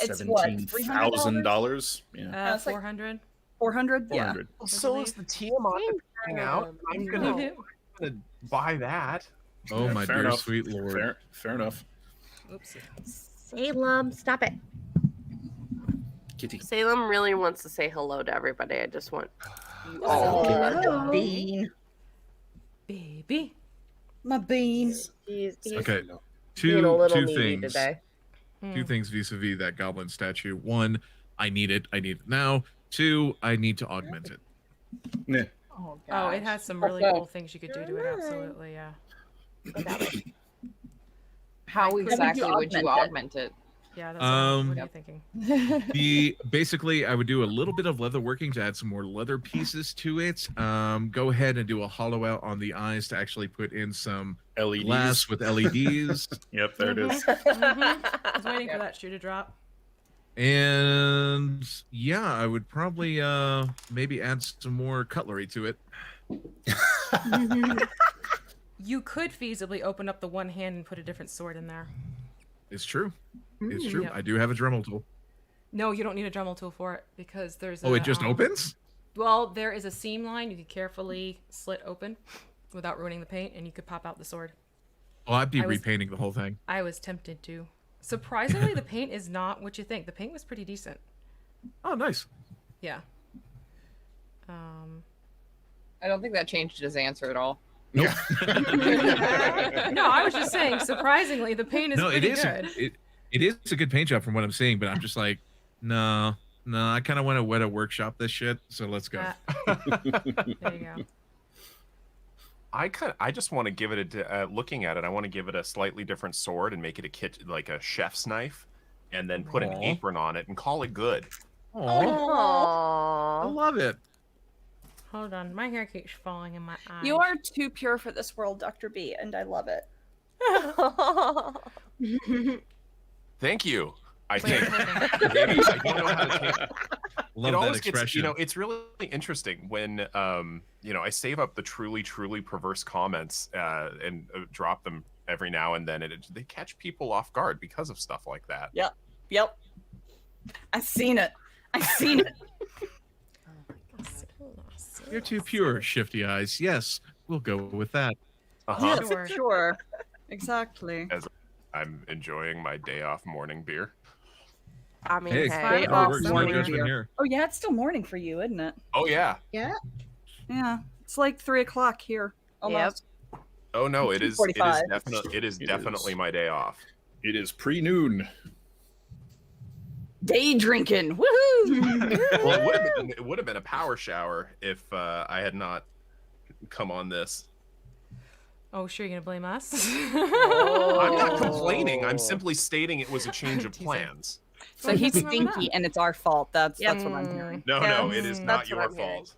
It's what, $17,000. Yeah. it's like- 400. 400. Yeah, 400. So is the Tiamat hangout. I'm gonna buy that. Oh Yeah, my fair dear enough. sweet lord. Fair enough. Oops. Salem, stop it. Kitty. Salem really wants to say hello to everybody. I just want you Oh, all to hello. Bean, Baby. my bean. He's Okay. being Two a little two needy things. today. Two things vis-a-vis that goblin statue. One, I need it. I need it now. Two, I need to augment it. Yeah. Oh, it has some really cool things you could do to it. Absolutely, yeah. How would you exactly would you augment it? Yeah, that's what are you thinking? Basically, I would do a little bit of leather working to add some more leather pieces to it. Go ahead and do a hollow out on the eyes to actually put in some LEDs. glass with LEDs. Yep, there it is. I was waiting for that shoe to drop. And yeah, I would probably maybe add some more cutlery to it. You could feasibly open up the one hand and put a different sword in there. It's true. It's true. Yep. I do have a Dremel tool. No, you don't need a Dremel tool for it because there's. Oh, it just opens? Well, there is a seam line you could carefully slit open without ruining the paint, and you could pop out the sword. Oh, I'd be I was- repainting the whole thing. I was tempted to. Surprisingly, the paint is not what you think. The paint was pretty decent. Oh, nice. Yeah. I don't think that changed his answer at all. Nope. No, I was just saying. Surprisingly, the paint is No, it pretty is. good. It is a good paint job from what I'm seeing, but I'm just like, no. I kind of want to wet a workshop this shit. So let's go. There you go. I just want to give it looking at it. I want to give it a slightly different sword and make it a kit like a chef's knife, and then put an Aw. apron on it and call it good. Aw, I Aww. love it. Hold on, my hair keeps falling in my eye. You are too pure for this world, Dr. B, and I love it. Thank you. I Wait, think. wait, Maybe I don't know how to change. Love It that always gets, expression. it's really interesting when, I save up the truly, truly perverse comments and drop them every now and then, and they catch people off guard because of stuff like that. Yep. I've seen it. You're too pure, Shifty Eyes. Yes, we'll go with that. Uh-huh. Yes, sure. Exactly. I'm enjoying my day off morning beer. I mean, Hey, hey. that off works. No morning judgment beer. here. Oh yeah, it's still morning for you, isn't it? Oh yeah. Yeah. Yeah, it's like 3:00 here. Almost. Oh no, it is 2:45. definitely my day off. It is pre-noon. Day drinking. Woohoo! Well, it would have been a power shower if I had not come on this. Oh, sure, you're gonna blame us? I'm not complaining. I'm simply stating it was a change of plans. So he's stinky, and it's our fault. That's what I'm hearing. No, it is not That's what your I'm hearing. fault.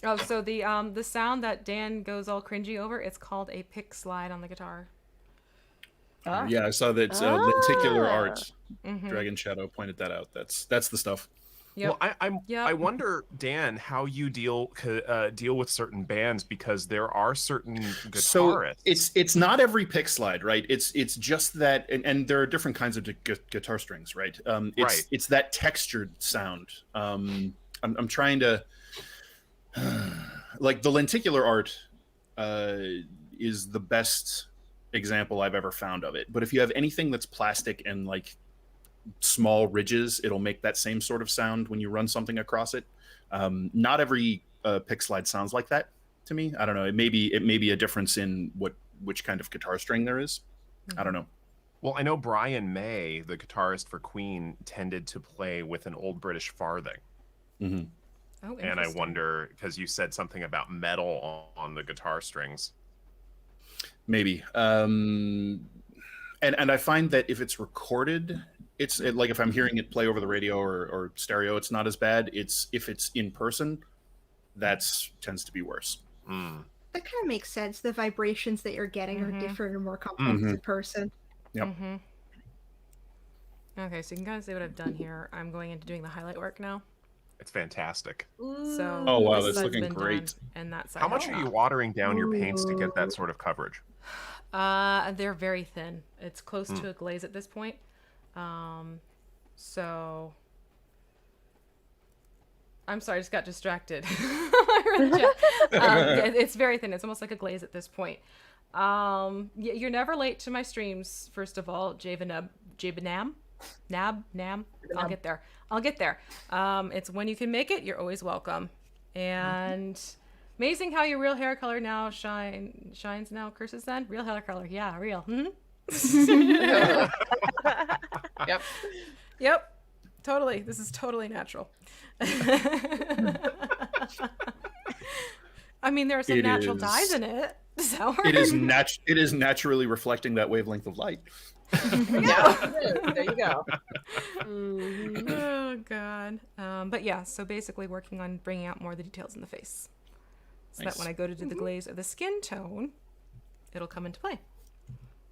Oh, so the sound that Dan goes all cringy over, it's called a pick slide on the guitar. Ah. Yeah, I saw that lenticular art. Mm-hmm. Dragon Shadow pointed that out. That's the stuff. Yep. Well, Yep. I wonder, Dan, how you deal with certain bands, because there are certain guitarists. So it's not every pick slide, right? It's just that, and there are different kinds of guitar strings, right? Right. It's that textured sound. I'm trying to like the lenticular art is the best example I've ever found of it. But if you have anything that's plastic and like small ridges, it'll make that same sort of sound when you run something across it. Not every pick slide sounds like that to me. I don't know. It may be a difference in which kind of guitar string there is. I don't know. Well, I know Brian May, the guitarist for Queen, tended to play with an old British farthing. Mm-hmm. Oh, And I wonder, because you said something about metal on the guitar strings. Maybe. And I find that if it's recorded, like if I'm hearing it play over the radio or stereo, it's not as bad. If it's in person, tends to be worse. Mm. That kind of makes sense. The vibrations that you're getting are different and more complex in person. Yep. Mm-hmm. Okay, so you can kind of see what I've done here. I'm going into doing the highlight work now. It's fantastic. So Oh, wow, this that's side's looking been great. done, and that side How much has are you not. watering down your paints to get that sort of coverage? They're very thin. It's close to a glaze at this point. So I'm sorry, I just got distracted. It's very thin. It's almost like a glaze at this point. You're never late to my streams. First of all, Javanam. I'll get there. It's when you can make it. You're always welcome. And amazing how your real hair color now shines now. Curses then real hair color. Yeah, real. Yep. Totally. This is totally natural. I mean, there are some natural dyes in it. So It is naturally reflecting that wavelength of light. There you go. Oh god. But yeah, so basically working on bringing out more of the details in the face, so Nice. that when I go to do the glaze of the skin tone, it'll come into play.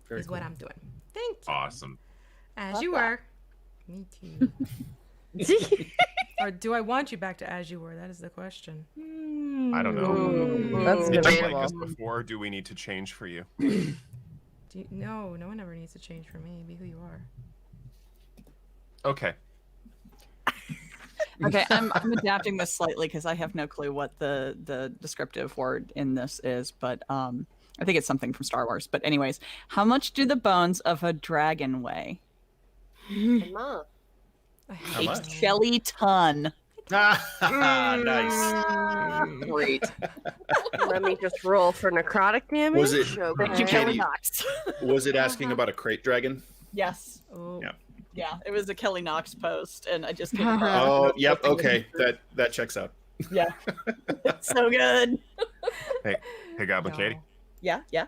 Very Is what cool. I'm doing. Thank you. Awesome. As you were. Me too. Or do I want you back to as you were? That is the question. I don't know. That's Did you like debatable. us before? Do we need to change for you? No one ever needs to change for me. Be who you are. Okay. Okay, I'm adapting this slightly because I have no clue what the descriptive word in this is, but I think it's something from Star Wars. But anyways, how much do the bones of a dragon weigh? Mom. I How hate much? you. Shelly ton. Nice. Great. Let me just roll for necrotic damage. Was it- Okay. You Kelly Katie, Knox. Was it asking about a crate dragon? Yes. Oh. Yeah. Yeah, it was a Kelly Knox post, and I just came Oh, yep. Okay, that checks out. Yeah. It's so good. Hey, Goblin No. Katie. Yeah, yeah.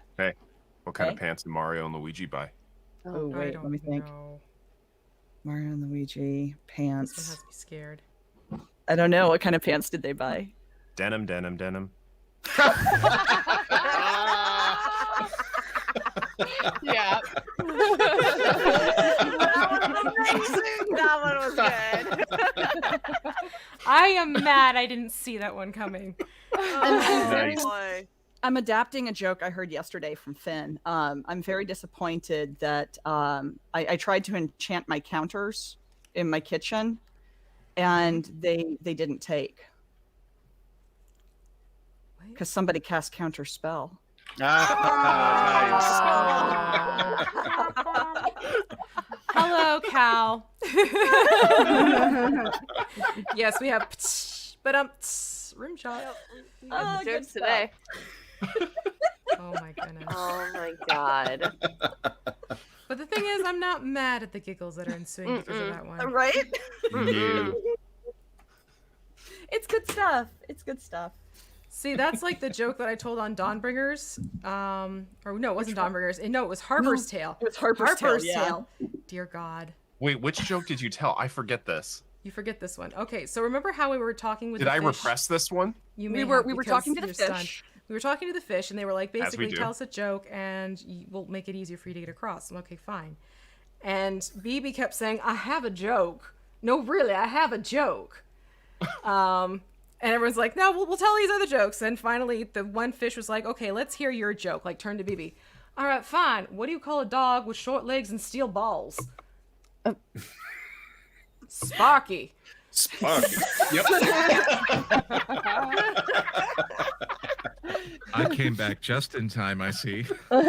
What kind of Okay. pants did Mario and Luigi buy? Oh, I wait, don't let me think. know. Mario and Luigi This one pants. has me scared. I don't know. What kind of pants did they buy? Denim. Yeah. That one was good. I am mad I didn't see that one coming. Nice. boy. I'm adapting a joke I heard yesterday from Finn. I'm very disappointed that I tried to enchant my counters in my kitchen, and they didn't take because somebody cast counter spell. Hello, Cal. Yes, we have room shot. Oh, good Jokes stuff. today. Oh my goodness. Oh my god. But the thing is, I'm not mad at the giggles that are ensuing because of that one. Right? No. It's good stuff. It's good stuff. See, that's like the joke that I told on Dawnbringers. Or no, it wasn't Dawnbringers. No, it was Harper's Tale. It was Harper's Tale, yeah. Tale. Dear God. Wait, which joke did you tell? I forget this. You forget this one. Okay, so remember how we were talking with Did the I fish? repress this one? You We may were have, we were because talking to the you're stunned. fish. We were talking to the fish, and they were like, As we basically, do. tell us a joke, and we'll make it easier for you to get across. I'm okay, fine. And BB kept saying, I have a joke. No, really, I have a joke. And everyone's like, no, we'll tell these other jokes. And finally, the one fish was like, okay, let's hear your joke. Like, turn to BB. All right, fine. What do you call a dog with short legs and steel balls? Sparky. Sparky. Yep. I came back just in time, I see. How's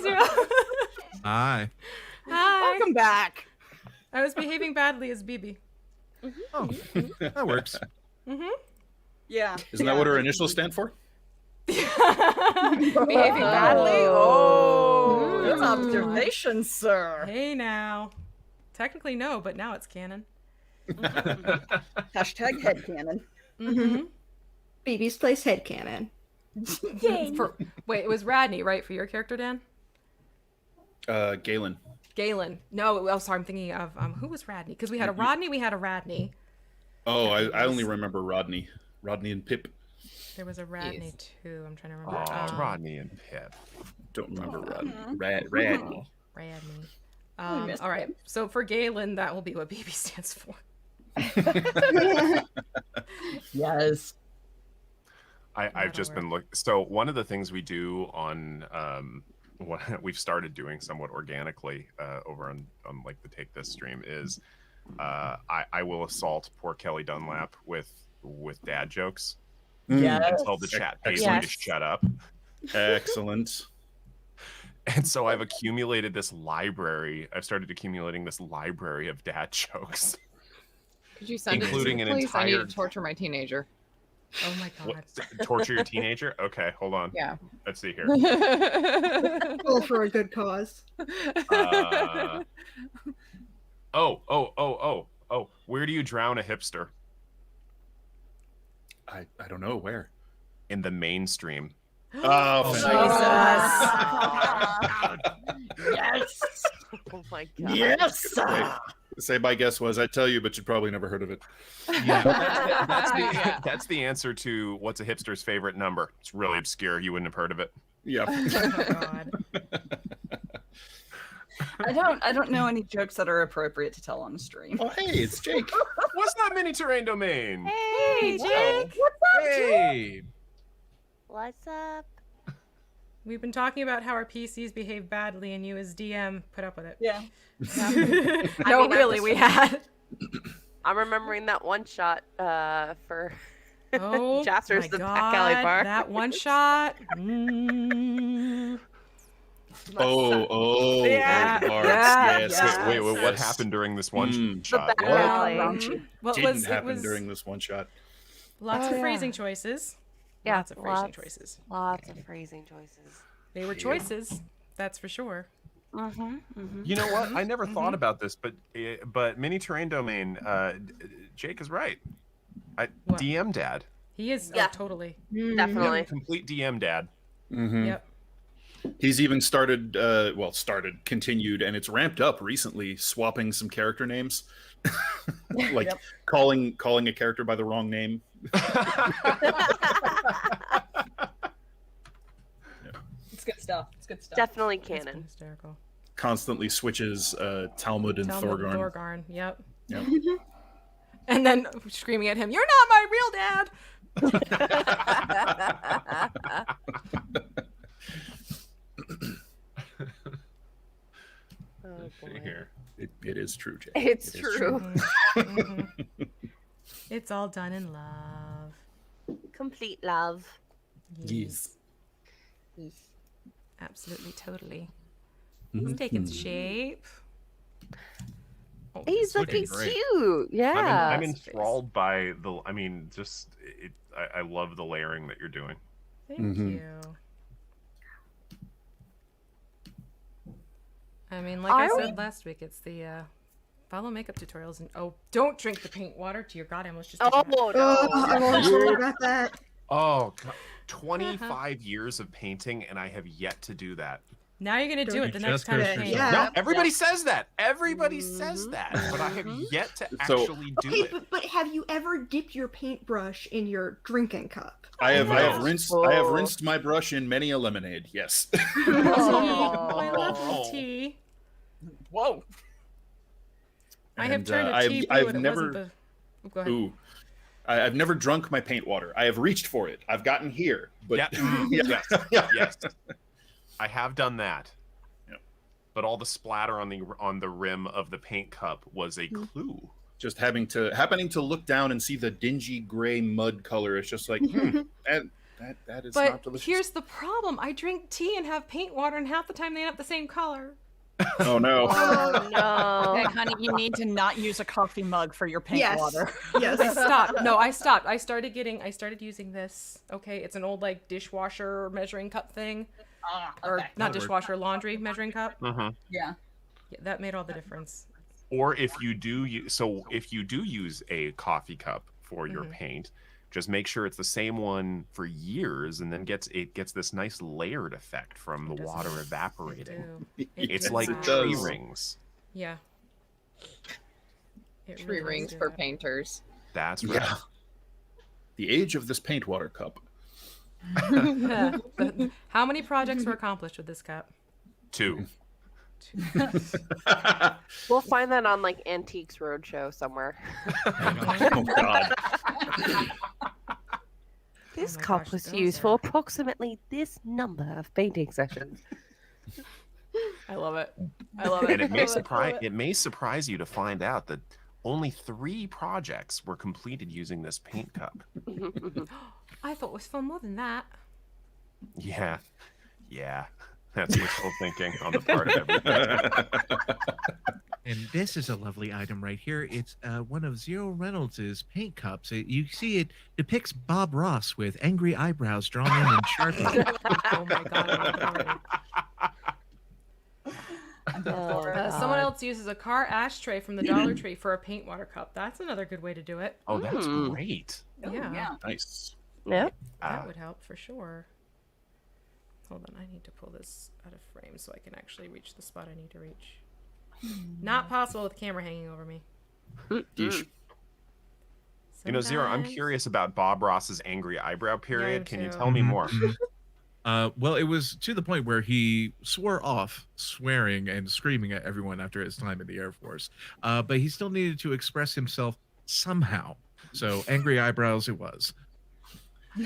your... Hi. Hi. Welcome back. I was behaving badly as BB. Oh, that works. Yeah. Isn't that what her initials stand for? Behaving badly? Oh. Good observation, sir. Hey now. Technically no, but now it's canon. Hashtag headcanon. Baby's place headcanon. Wait, it was Radney, right, for your character, Dan? Galen. Galen. No, oh, sorry, I'm thinking of who was Radney? Because we had a Rodney, we had a Radney. Oh, I only remember Rodney. Rodney and Pip. There was a Radney too. I'm trying to remember. Oh, Rodney and Pip. Don't remember Rodney. Radney. Radney. missed All right. So for Galen, that will be what BB stands for. Yes. I've just been looking. So one of the things we do on what we've started doing somewhat organically over on like the Take This stream is I will assault poor Kelly Dunlap with dad jokes Yes. and tell the chat basically to shut up. Excellent. And so I've accumulated this library. I've started accumulating this library of dad jokes. Could you send Including it to an me, please? I need entire- to torture my teenager. Oh my god. What, torture your teenager? Okay, hold on. Yeah. Let's see here. All for a good cause. Oh. Where do you drown a hipster? I don't know where. In the mainstream. Oh, Yes. Oh my god. Yes. Say my guess was I'd tell you, but you'd probably never heard of it. Yeah, that's the answer to what's a hipster's favorite number. It's really obscure. You wouldn't have heard of it. Yeah. Oh god. I don't know any jokes that are appropriate to tell on the stream. Oh, hey, it's Jake. What's that mini terrain domain? Hey, Jake. Hey. What's up? We've been talking about how our PCs behave badly, and you, as DM, put up with it. Yeah. No, mean, really, we had. I'm remembering that one shot for Oh, Jasper's my the God, Back Alley Bar. that one shot. Mm. Oh, Yeah. those parts. Yeah. Yes. Yeah. Wait, what yes. happened during this one shot? back What? alley. Well, Didn't it happen was during this one shot. lots of phrasing choices. Yeah, Lots of phrasing choices. Lots of phrasing choices. They were choices, that's for sure. You know what? I never thought about this, but mini terrain domain. Jake is right. What? DM dad. He is Yeah. totally. Definitely. Yep, complete DM dad. Yep. He's even continued, and it's ramped up recently, swapping some character names. Like calling a character by the wrong name. It's good stuff. It's good stuff. Definitely That's canon. hysterical. Constantly switches Talmud and Talmud and Thorgarn. Thorgarn. Yep. Yep. And then screaming at him, "You're not my real dad." Oh, Let's see boy. here. It is true, Jay. It's It is true. Mhm. It's all done in love. Complete love. Yes. Absolutely, totally. He's taking shape. Oh, He's looking looking great. cute. Yeah. I'm enthralled by the. I mean, just I love the layering that you're doing. Thank Mhm. you. I mean, like I Are said last week, it's the follow makeup tutorials and don't drink the paint water. Dear God, I almost just did Oh that. no. I'm always worried about that. Oh, God. 25 years of painting, and I have yet to do that. Now you're gonna do it the You next just time. cursed you paint. yourself. No, Yeah. everybody says that. Everybody says that, but I have yet to So- actually do Okay, it. but have you ever dipped your paintbrush in your drinking cup? I have No. rinsed my brush in many a lemonade. Yes. I love Oh. tea. Whoa. I have And, turned a I've- tea brew I've and it never- wasn't the. Oh, go ahead. Ooh. I've never drunk my paint water. I have reached for it. I've gotten here, but Yeah. yeah. Yes. Yes. I have done that. Yep. But all the splatter on the rim of the paint cup was a clue. Just happening to look down and see the dingy gray mud color. It's just like that is not But delicious. here's the problem: I drink tea and have paint water, and half the time they end up the same color. Oh no. Oh no. Okay, honey, you need to not use a coffee mug for your paint Yes. water. Yes. I stopped. No, I stopped. I started using this. Okay, it's an old like dishwasher measuring cup thing, or not That'll work. dishwasher, laundry measuring cup. Yeah. Yeah, that made all the difference. Or if you do use a coffee cup for your paint, just make sure it's the same one for years, and then it gets this nice layered effect from the It does. water It evaporating. do. It It's do like that. tree rings. Yeah. It Tree really does rings do for that. painters. That's right. Yeah. The age of this paint water cup. How many projects were accomplished with this cup? 2. We'll find that on like Antiques Roadshow somewhere. Oh god. This Oh my cup gosh, was those used are- for approximately this number of painting sessions. I love it. I love it. And it may I love surprise it. it may surprise you to find out that only 3 projects were completed using this paint cup. I thought it was fun more than that. Yeah. Yeah. That's wishful thinking on the part of everybody. And this is a lovely item right here. It's one of Zero Reynolds' paint cups. You see it depicts Bob Ross with angry eyebrows drawn in Sharpie. Oh my god. I love it already. Someone else uses a car ashtray from the Dollar Tree for a paint water cup. That's another good way to do it. Oh, that's great. Oh, Yeah. Nice. Yep. That would help for sure. Hold on, I need to pull this out of frame so I can actually reach the spot I need to reach. Not possible with the camera hanging over me. Yeesh. You know, Zero, I'm Sometimes- curious about Bob Ross's angry eyebrow period. am Can you too. tell me more? Well, it was to the point where he swore off swearing and screaming at everyone after his time in the Air Force. But he still needed to express himself somehow. So angry eyebrows it was. He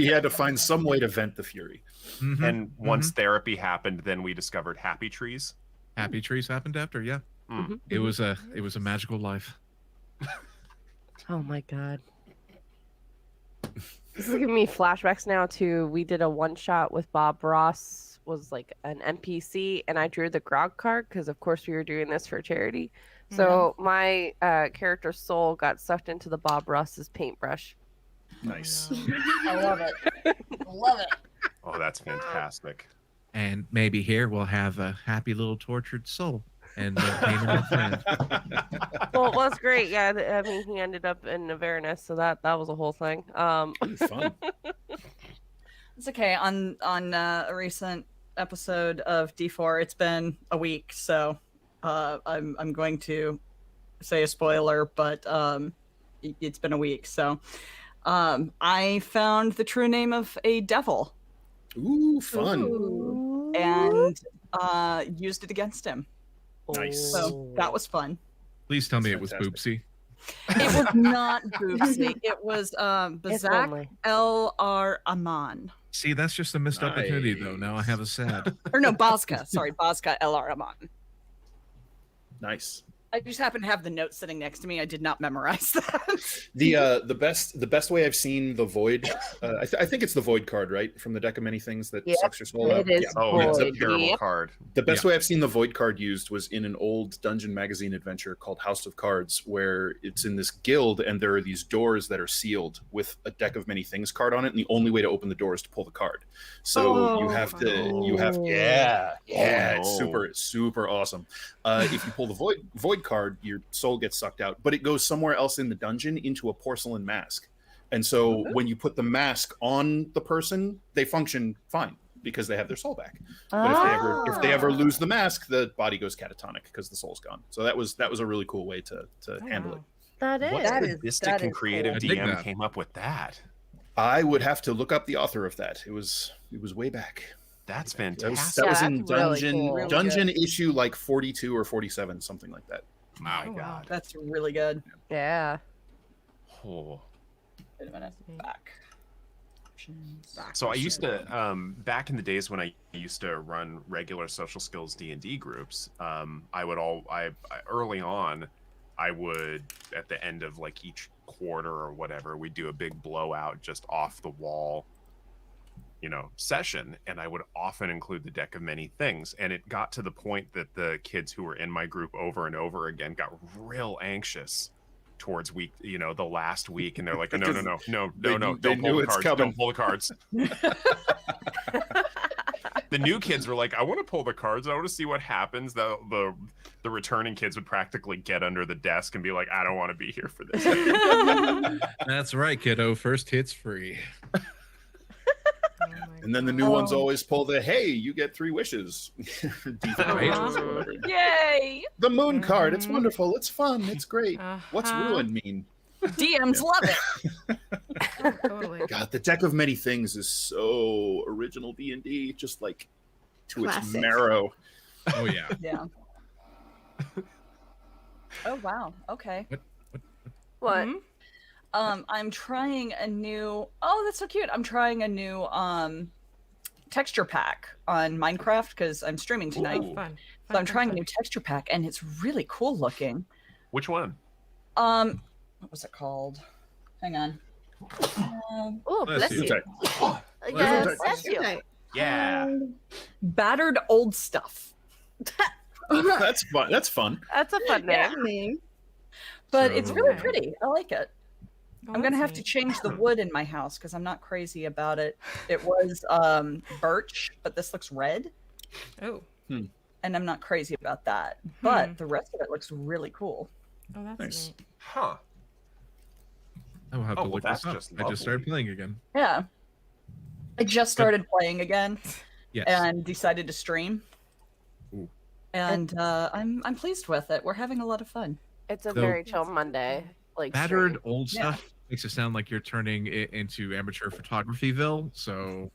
had to find some way to vent the fury. Mhm. And once therapy happened, then we discovered happy trees. Happy trees happened after, yeah. It was a magical life. Oh my god. This is giving me flashbacks now to we did a one shot with Bob Ross, was like an NPC, and I drew the grog card because of course we were doing this for charity. So my character's soul got sucked into the Bob Ross's paintbrush. Nice. I love it. Love it. Oh, that's fantastic. And maybe here we'll have a happy little tortured soul and paint him a friend. Well, it was great. Yeah, I mean, he ended up in Avernus, so that was a whole thing. Fun. It's okay. On a recent episode of D4, it's been a week, so I'm going to say a spoiler, but it's been a week. So I found the true name of a devil Ooh, fun. Ooh. and used it against him. Nice. So that was fun. Please tell me That's it was fantastic. Boopsy. It was not Boopsy. It was It's Bazak lonely. El-R Aman. See, that's just a missed opportunity, though. Now I have a sad. Or no, Bazka. Sorry, Bazka El-R Aman. Nice. I just happen to have the note sitting next to me. I did not memorize that. The best way I've seen the void, I think it's the void card, right, from the deck of many things that Yep, sucks your soul out. it is Oh, it's a void. terrible Yep. card. The best way I've seen the void card used was in an old dungeon magazine adventure called House of Cards, where it's in this guild and there are these doors that are sealed with a deck of many things card on it, and the only way to open the door is to pull the card. So you have yeah, it's super awesome. If you pull the void card, your soul gets sucked out, but it goes somewhere else in the dungeon into a porcelain mask. And so when you put the mask on the person, they function fine because they have their soul back. But if they ever lose the mask, the body goes catatonic because the soul's gone. So that was a really cool way to handle it. That is. What sadistic and creative I dig DM that. came up with that? I would have to look up the author of that. It was way back. That's That was, fantastic. that was Yeah, in that's really dungeon cool. Really dungeon issue like 42 or 47, something like that. My Oh, wow. God. That's really good. Yeah. Oh. Wait a minute. Back. So I used to, back in the days when I used to run regular social skills D&D groups, early on, I would, at the end of like each quarter or whatever, we'd do a big blowout just off the wall, session, and I would often include the deck of many things. And it got to the point that the kids who were in my group over and over again got real anxious towards the last week, and they're like, no, They don't knew pull the it's cards, coming. don't pull the cards. The new kids were like, I want to pull the cards, I want to see what happens. The returning kids would practically get under the desk and be like, I don't want to be here for this. That's right, kiddo. First hit's free. And then the new ones always pull the, hey, you get 3 wishes. Right. or whatever. Yay! The moon card, it's wonderful, it's fun, it's great. What's Uh-huh. ruin mean? DMs love it. Totally. God, the deck of many things is so original D&D, just like to its Classic. marrow. Oh yeah. Yeah. Oh wow. Okay. What? Mhm. I'm trying a new. Oh, that's so cute. I'm trying a new texture pack on Minecraft because I'm streaming tonight. Ooh. Fun. So I'm trying a new texture pack, and it's really cool looking. Which one? What was it called? Hang on. Oh, Bless bless you. you. Okay. Yes, Okay. bless you. Okay. Yeah. Battered old stuff. That's fun. That's fun. That's a fun name. Name. But it's really Okay. pretty. I like it. Oh, I'm gonna that's have to neat. change the wood in my house because I'm not crazy about it. It was birch, but this looks red, Oh, and I'm not crazy about that. But the rest of it looks really cool. oh, that's Nice. neat. Huh. I'll have Oh, to well, look that's this up. just I just started lovely. playing again. Yeah. I just started playing again Yes. and decided to stream. Ooh. And I'm pleased with it. We're having a lot of fun. It's a So- very chill Monday. Like Battered stream. old Yeah. stuff makes it sound like you're turning it into amateur photographyville. So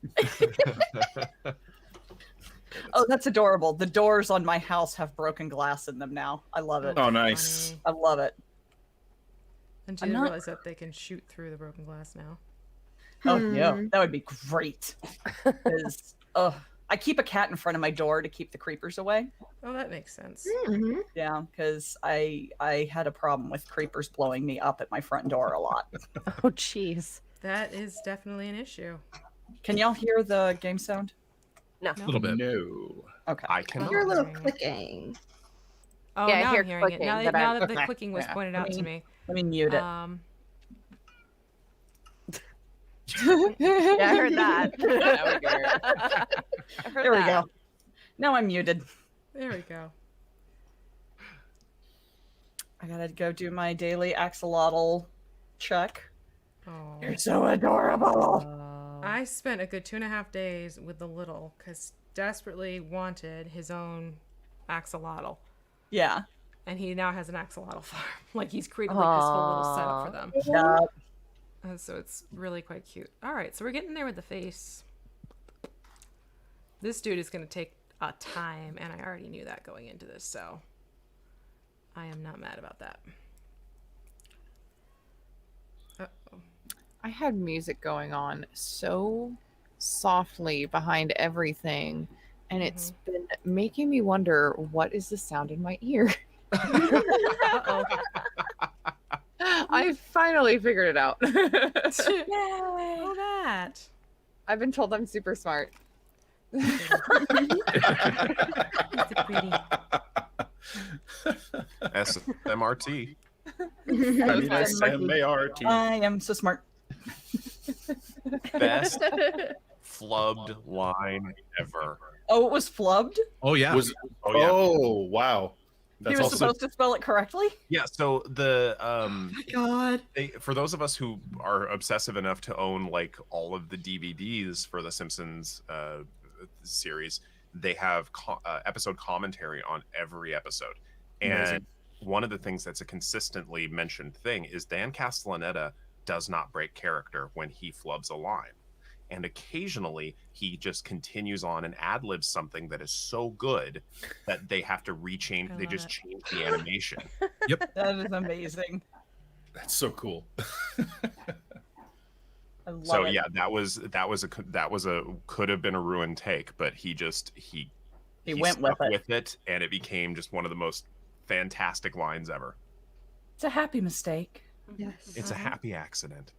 Oh, that's adorable. The doors on my house have broken glass in them now. I love it. Oh, nice. Funny. I love it. And I'm didn't not- realize that they can shoot through the broken glass now. Oh yeah, Hmm. that would be great. 'Cause, I keep a cat in front of my door to keep the creepers away. Oh, that makes sense. Mhm. Yeah, because I had a problem with creepers blowing me up at my front door a lot. Oh, jeez. That is definitely an issue. Can y'all hear the game sound? No. a little bit. No. Okay. I I cannot. hear a little Hearing it. clicking. Oh, Yeah, I now hear I'm hearing it. clicking, Now, but now I'm- that the clicking was Yeah. pointed out to me. Let me mute it. Yeah, I heard that. I heard There we that. go. Now I'm muted. There we go. I gotta go do my daily axolotl check. Oh. You're so adorable. I spent a good 2.5 days with the little because desperately wanted his own axolotl. Yeah. And he now has an axolotl farm. Like he's created like this whole little setup for them. Yeah. So it's really quite cute. All right, so we're getting there with the face. This dude is going to take a time, and I already knew that going into this, so I am not mad about that. Uh-oh. I had music going on so softly behind everything, and it's been making me wonder, what is the sound in my ear? Uh-oh. I finally figured it out. Oh, that. I've been told I'm super smart. SMRT. I mean, S-M-A-R-T. I am so smart. Best flubbed line ever. Oh, it was flubbed? Oh yeah. Oh, wow. He was supposed to spell it correctly? Yeah, so the God. for those of us who are obsessive enough to own like all of the DVDs for the Simpsons series, they have episode commentary on every episode. And Amazing. one of the things that's a consistently mentioned thing is Dan Castellaneta does not break character when he flubs a line. And occasionally he just continues on and ad-libs something that is so good that they have to change the animation. Yep. That is amazing. That's so cool. I love So it. yeah, that was a could have been a ruined take, but he went with stuck it. with it, and it became just one of the most fantastic lines ever. It's a happy mistake. Yes. It's a happy accident,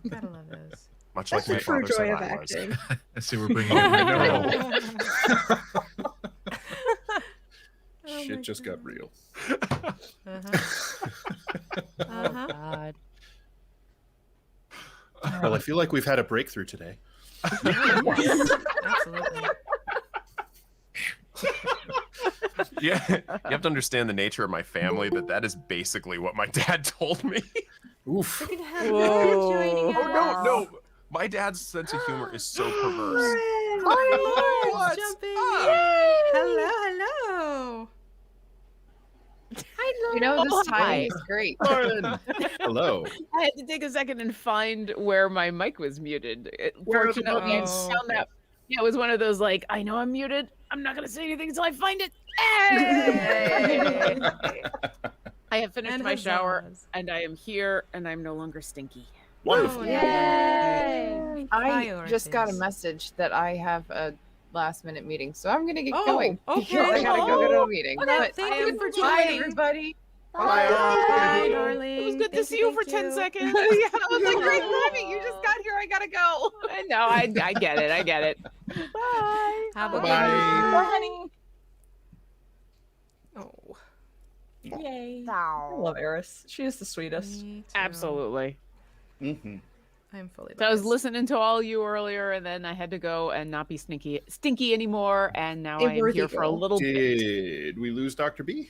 Gotta love those. much That's like my the true father said joy of I was. acting. I see we're bringing it. Shit just got real. Uh-huh. God. Well, I feel like we've had a breakthrough today. Absolutely. Yeah, you have to understand the nature of my family. That is basically what my dad told me. Oof. Look at how you're joining Oh us. no! My dad's sense of humor is so perverse. Oh, What's jumping up? in. Hello. You know, this hi. timing is great. Lauren. Hello. I had to take a second and find where my mic was muted. Where the Fortunately, I buttons? found that. Yeah, it was one of those like, I know I'm muted. I'm not gonna say anything until I find it. Hey! I have finished And my shower, huzzas. and I am here, and I'm no longer stinky. Wonderful. Oh, Yay! I just got a Priorities. message that I have a last-minute meeting, so I'm gonna get Oh, going. okay. I gotta go to a meeting. Okay, But thank you for bye, joining. everybody. Bye, darling. It was good to Thank see you for thank 10 seconds. Yeah, I was like, great timing. You just got here. I gotta go. I know, I get it. I get it. Bye. Have a Bye. Bye, honey. Oh. Yay. I love Eris. She is the sweetest. Me too. Absolutely. Mm-hmm. I'm fully So I was biased. listening to all you earlier, and then I had to go and not be stinky anymore, and now A I am worthy here for a girl. little bit. Did we lose Dr. B?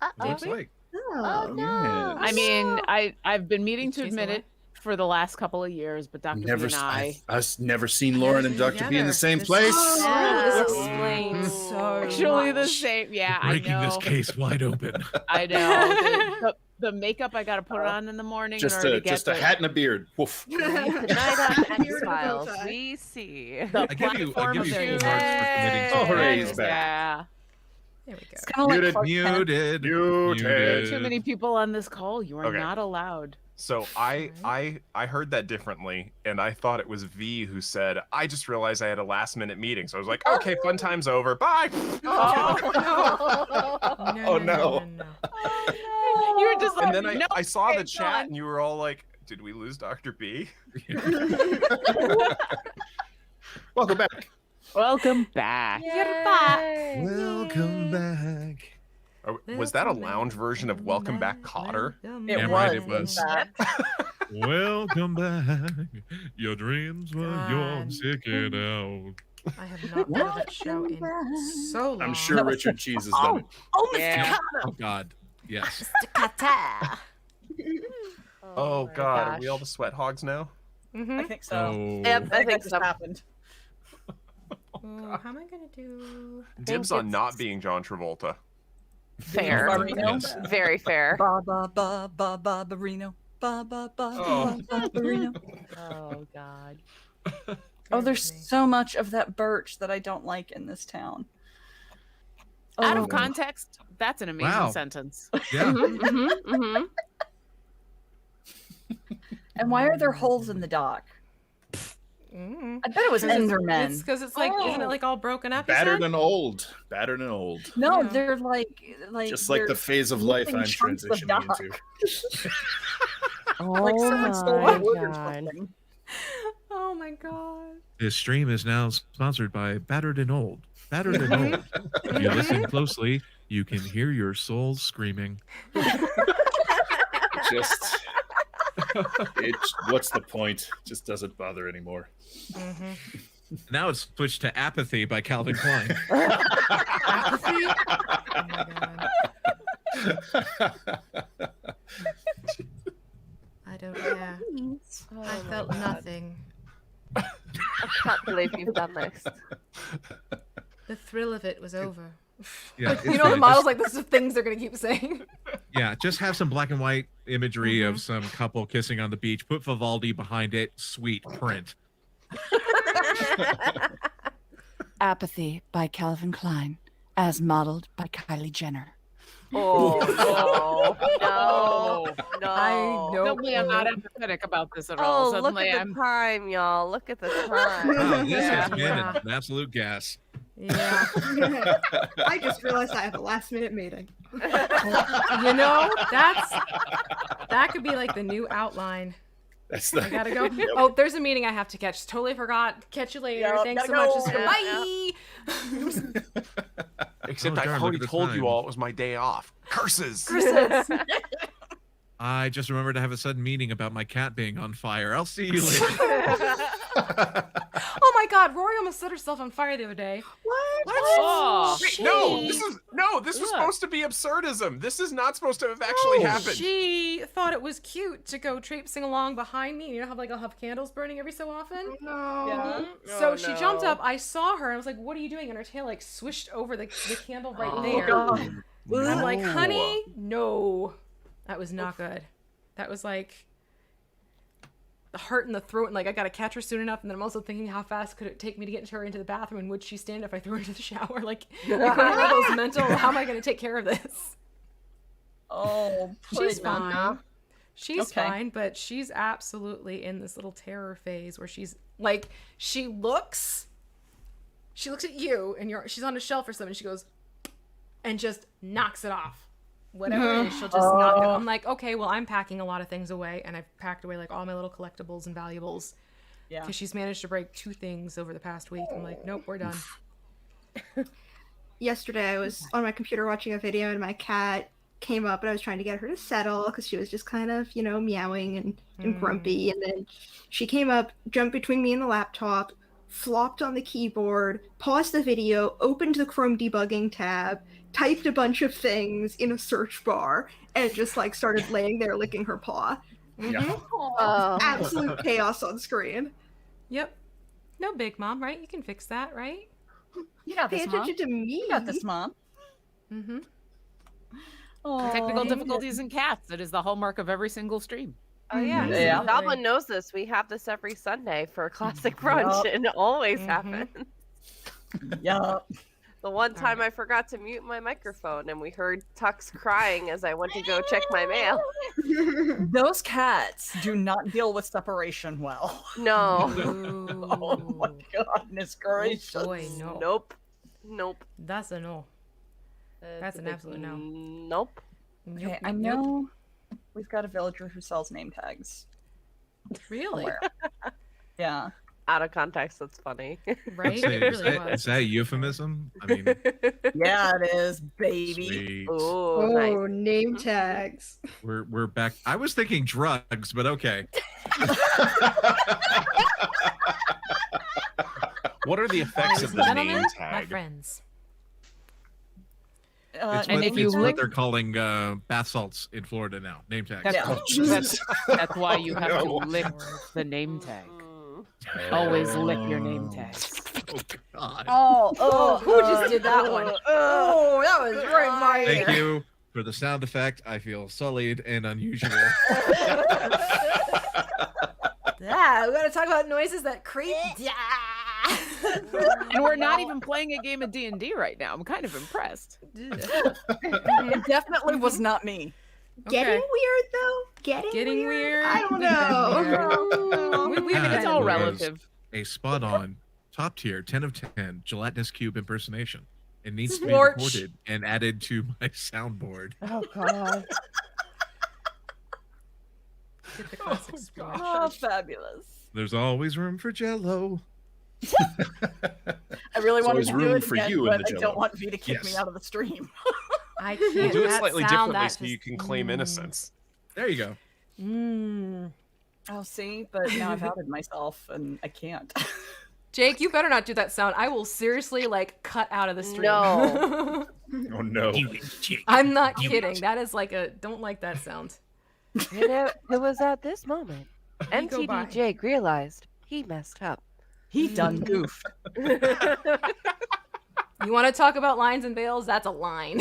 Uh-oh. like. Oh, Yeah. I mean, I've been meaning to She's admit alive. it for the last couple of years, but Dr. B and I've never seen Lauren and Dr. B in Together. the same This- place. Oh, this Yeah. explains so actually the much. same. Yeah, Breaking I know. this case wide open. I know. The makeup I got to put on in the morning Just in order a to get just a hat and a beard. Woof. Good night on Beautiful X-Files. tie. We see. the I give you platform some shoes. hearts for committing to Oh, hooray, it. he's back. Yeah. There we go. It's kind of like Muted, Clark Kent. Muted. Muted. Too many people on this call. You are Okay. not allowed. So I heard that differently, and I thought it was V who said, "I just realized I had a last-minute meeting." So I was like, "Okay, fun time's over. Bye." Oh, no. You were just like, And then no, I saw the it's chat, on. and you were all like, "Did we lose Dr. B?" Welcome back. Welcome back. You're back. Welcome back. Was that a lounge version of "Welcome Back, Cotter"? It Damn was. right it was. in fact. Welcome back. Your dreams were God. yours. Sticking out. I have not heard of that show in so long. I'm sure Richard Cheese has done it. Oh, Mr. Yeah. Cotter. Oh God. Yes. Oh my God, are gosh. we all the sweat hogs now? I think so. Oh. Yep, I think think that so. just happened. Ooh, how am I gonna do? Dibs on not being John Travolta. Fair. Barbarino. Yes. Very fair. Ba ba ba ba Barbarino. Ba ba ba Oh. ba Barbarino. Oh God. Oh, Bear there's with me. so much of that birch that I don't like in this town. Out Oh. of context, that's an amazing Wow. sentence. Yeah. And why are there holes in the dock? Mm. I bet it was Endermen. It's because it's like, isn't it like all broken up? you Battered said? and old. Battered and old. No, Yeah. they're like Just like they're the phase of life missing I'm chunks of transitioning dock. into. Like Oh someone stole my my wood or God. something. Oh my god. This stream is now sponsored by Battered and Old. Battered and Old. If you listen closely, you can hear your soul screaming. Just, what's the point? Just doesn't bother anymore. Mm-hmm. Now it's switched to Apathy by Calvin Klein. Apathy? Oh my god. I don't. Yeah. Oh I my felt God. nothing. I can't believe you've done this. The thrill of it was over. Yeah, Like, it's you know, the fine. model's Just- like, this is things they're gonna keep saying. Yeah, just have some black and white imagery of some couple kissing on the beach. Put Vivaldi behind it. Sweet print. Apathy by Calvin Klein, as modeled by Kylie Jenner. Oh no, no. I know. Suddenly I'm not empathetic about this at all. Oh, look Suddenly at the I'm time, y'all. Look at the time. Wow, this Yeah. has been Yeah. an absolute gas. Yeah. I just realized I have a last minute meeting. You know, that could be like the new outline. That's I gotta go. Yep. Oh, there's a meeting I have to catch. Totally forgot. Catch you later. Yep, Thanks so gotta much. go. Bye. Except Oh, I darn, look already at the told time. you all it was my day off. Curses. Christmas. I just remembered to have a sudden meeting about my cat being on fire. I'll see you later. Oh my God, Rory almost set herself on fire the other day. Oh, Wait, no, this was Look. supposed to be absurdism. This is not supposed to have actually happened. She thought it was cute to go traipsing along behind me. You know how like I'll have candles burning every so often. Yeah. So she jumped up. I saw her. And I was like, "What are you doing?" And her tail like swished over the candle right there. God. And I'm like, "Honey, no, that was not good. That was like the heart in the throat, and like I gotta catch her soon enough." And then I'm also thinking, how fast could it take me to get her into the bathroom, and would she stand if I threw her into the shower? Like one of those mental. How am I gonna take care of this? Oh, She's poor fine. Nana. She's Okay. fine, but she's absolutely in this little terror phase where she's like, she looks at you, and she's on a shelf or something. She goes and just knocks it off. Whatever it is, she'll just knock it. I'm like, okay, well, I'm packing a lot of things away, and I've packed away like all my little collectibles and valuables. Yeah. Because she's managed to break 2 things over the past week. I'm like, nope, we're done. Yesterday, I was on my computer watching a video, and my cat came up, and I was trying to get her to settle because she was just kind of, meowing and grumpy. And then she came up, jumped between me and the laptop, flopped on the keyboard, paused the video, opened the Chrome debugging tab, typed a bunch of things in a search bar, and just like started laying there licking her paw. Yeah. Oh. Absolute chaos on screen. Yep. No big mom, right? You can fix that, right? You got Pay this, Mom. attention to me. You got this, Mom. Mm-hmm. Oh, technical difficulties in cats. That is the hallmark of every single stream. Oh yeah. Mhm. Yeah. Goblin knows this. We have this every Sunday for classic brunch, and it always happens. Yeah. The one time I forgot to mute my microphone, and we heard Tux crying as I went to go check my mail. Those cats do not deal with separation well. No. Oh my goodness gracious. Oh boy, no. Nope. Nope. That's a no. That's a an big absolute no. Nope. Okay, I know we've got a villager who sells name tags. Really? somewhere. Yeah. Out of context, that's funny. Right? Say, It really is that a euphemism? I mean, Yeah, it is, baby. sweet. Oh, Oh, nice. name tags. We're back. I was thinking drugs, but okay. What are the effects of Ladies and the gentlemen, name my tag? friends. It's and what, if you it's what lick- they're calling bath salts in Florida now. Name tags. That's why you have no. to lick the name tag. Mm. Always lick your name tag. Oh God. Oh, Who just did that one? Oh, that was right in my Thank ear. you for the sound effect. I feel sullied and unusual. Yeah, we gotta talk about noises that creep. Yeah. And we're not even playing a game of D&D right now. I'm kind of impressed. It definitely was not me. Getting weird though. Getting weird. I don't know. It's all was relative. A spot on top tier 10 of 10 gelatinous cube impersonation. It needs to be Scorch. recorded and added to my soundboard. Oh god. Get the classic splash. Oh, fabulous. There's always room for Jello. I really There's wanted always to do room it for again, you in but the I Jell-O. don't want V to kick me Yes. out of the stream. I We'll can't. do it that slightly sound, differently that so you just- can claim innocence. There you go. Oh, see, but now I've outed myself and I can't. Jake, you better not do that sound. I will seriously like cut out of the stream. No. Oh no. I'm not kidding. That is like a don't like that sound. And it was at this moment You go by. MTD Jake realized he messed up. He done goofed. You want to talk about lines and veils? That's a line.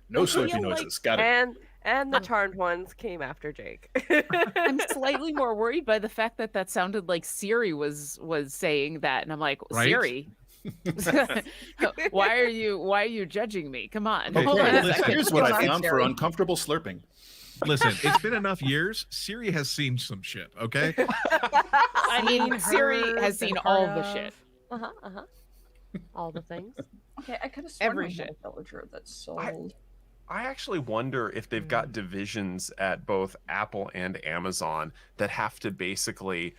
No slurpy noises. Got it. And the charmed ones came after Jake. I'm slightly more worried by the fact that that sounded like Siri was saying that, and I'm like, Right? Siri, why are you judging me? Come on. Okay, Hold on a listen. second. Here's what I Sorry, found for Siri. uncomfortable slurping. Listen, it's been enough years. Siri has seen some shit, okay? I mean, Siri Heard, has seen been all part the shit. of. All the things. Okay, I could have sworn Every I had shit. a villager that sold. I actually wonder if they've got divisions at both Apple and Amazon that have to basically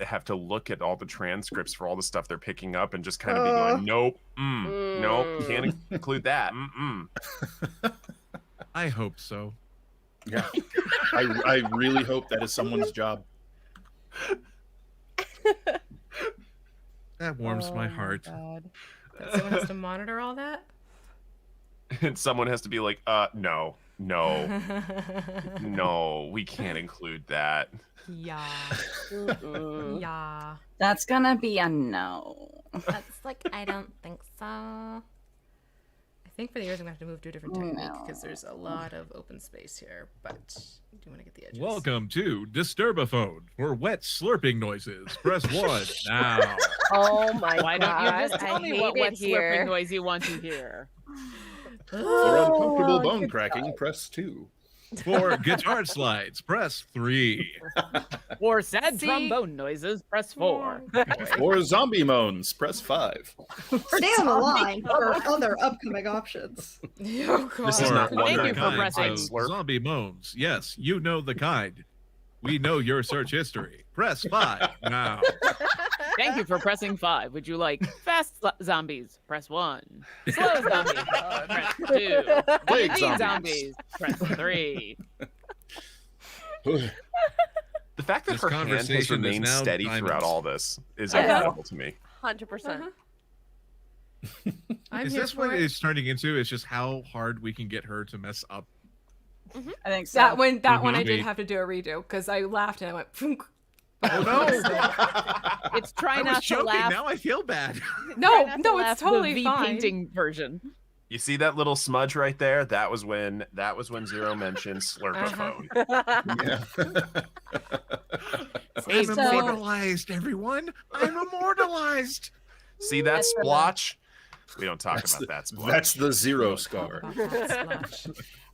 have to look at all the transcripts for all the stuff they're picking up and just kind of be going, nope, nope, can't include that. I hope so. Yeah. I really hope that is someone's job. That warms my Oh, heart. God. That someone has to monitor all that. And someone has to be like, no, we can't include that. Yeah. Mm-mm. Yeah. That's gonna be a no. That's like I don't think so. I think for the years I'm gonna have to move to a different technique because there's a lot of open space here, but I do want to get the edges. Welcome to Disturbophone for wet slurping noises. Press 1 now. Oh my Why god. don't you just tell I me hate what wet it here. slurping noise you want to hear? For uncomfortable bone cracking, press 2. For guitar slides, press 3. For sad See? trombone noises, press 4. For zombie moans, press 5. Stay on the line for other upcoming options. Oh, God. This is not For one Thank other you for kinds pressing of slurp. zombie moans. Yes, you know the kind. We know your search history. Press 5 now. Thank you for pressing 5. Would you like fast zombies? Press 1. Slow zombies? Press 2. Plague D&D zombies. zombies? Press 3. The fact that This her hand has conversation is remained now steady diamonds. throughout all this is I know. incredible to me. 100%. I'm Is here this for what it. it's turning into? It's just how hard we can get her to mess up. I think so. That one I did Wait. have to do a redo because I laughed and I went. Phoonk. Oh no! It's try I not was to joking. laugh. Now I feel bad. No, Try not to no, laugh it's totally the V fine. painting version. You see that little smudge right there? That was when Zero mentioned slurpophone. I'm So- immortalized, everyone. I'm immortalized. See that splotch? We don't talk about that splotch. That's the zero scar.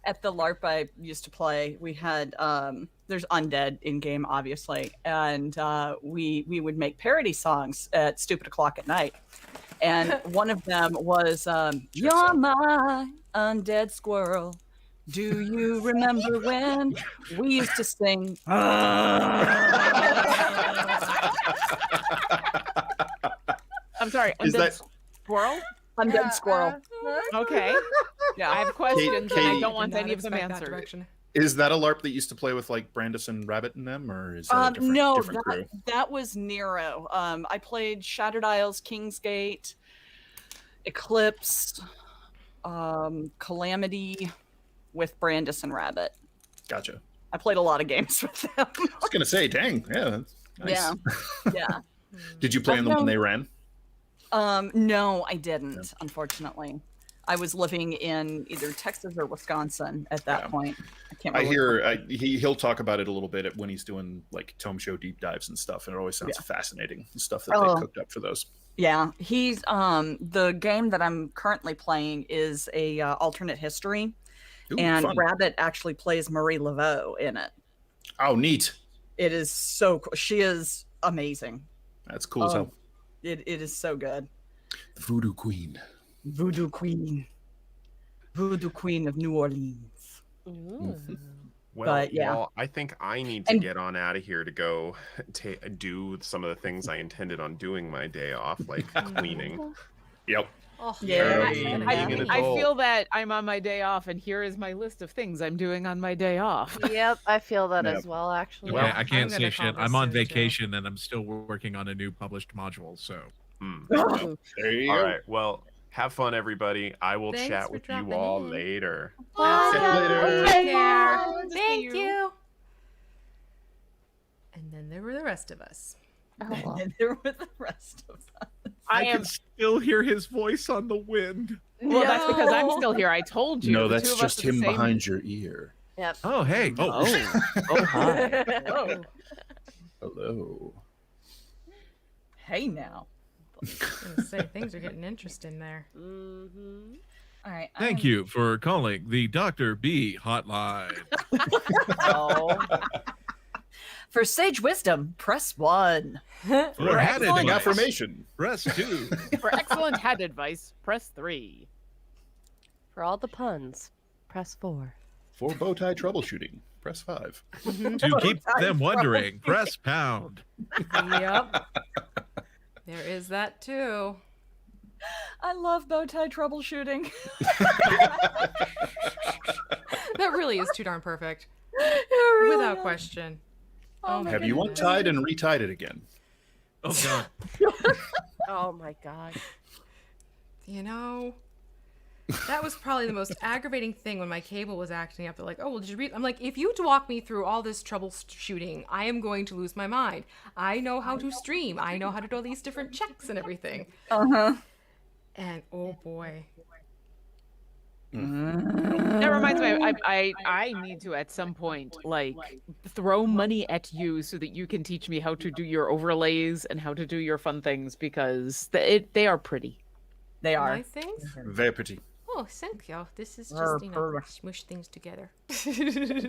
At the LARP I used to play, we had there's undead in game, obviously, and we would make parody songs at stupid o'clock at night, and one of them was "You're my undead squirrel. Do you remember when we used to sing?" I'm sorry. Is undead that- squirrel? Undead squirrel. Okay. Yeah, I have questions and I Katie- don't want Did not any of them expect that answered. direction. Is that a LARP that used to play with like Brandis and Rabbit in them, or is that a different, no, different crew? that was Nero. I played Shattered Isles, Kingsgate, Eclipse, Calamity with Brandis and Rabbit. Gotcha. I played a lot of games with them. I was gonna say, dang, yeah, that's nice. Yeah, yeah. Did you play in them when they ran? No, I didn't. Unfortunately, I was living in either Texas or Wisconsin at that point. I can't I remember. hear he'll talk about it a little bit when he's doing like Tome Show deep dives and stuff, and it always sounds fascinating, the stuff that they cooked up for those. Yeah, he's the game that I'm currently playing is a alternate history, and fun. Rabbit actually plays Marie Laveau in it. Oh, neat! It is so cool. She is amazing. That's cool as hell. It is so good. The Voodoo Queen. Voodoo Queen of New Orleans. Well, But, yeah. y'all, I think I need to get on out of here to go do some of the things I intended on doing my day off, like cleaning. Yep. Oh, Yeah. I feel that I'm on my day off, and here is my list of things I'm doing on my day off. Yep, I feel that as well, actually. Yeah, I can't I'm say gonna shit. call I'm this on soon, too. vacation and I'm still working on a new published module. So, There you All go. right. Well, have fun, everybody. I will Thanks chat for with you dropping all in. later. Later. Take care. Thank you. And then there were the rest of us. And there were the rest of us. I am can still hear his voice on the wind. Well, that's because I'm still here. I told you. No, the that's two of us just are the him same- behind your ear. Yep. Oh, hey. Oh, Oh, hi. Oh, Hello. Hey now. I was gonna say things are getting interesting there. All right. thank you for calling the Dr. B hotline. For sage wisdom, press 1. For hat Excellent advice, affirmation. press 2. For excellent hat advice, press 3. For all the puns, press 4. For bow tie troubleshooting, press 5. To keep them wondering, press pound. Yep. There is that too. I love bow tie troubleshooting. That really is too darn perfect. It really Without is. question. Oh my Have you goodness. untied and retied it again? Oh, God. Oh my god. You know, that was probably the most aggravating thing when my cable was acting up. They're like, "Oh, well, did you read?" I'm like, "If you walk me through all this troubleshooting, I am going to lose my mind. I know how to stream. I know how to do all these different checks and everything." And oh boy, That reminds me, I need to at some point like throw money at you so that you can teach me how to do your overlays and how to do your fun things, because they are pretty. They are. nice things. Very pretty. Oh, thank you. This is just smush things together.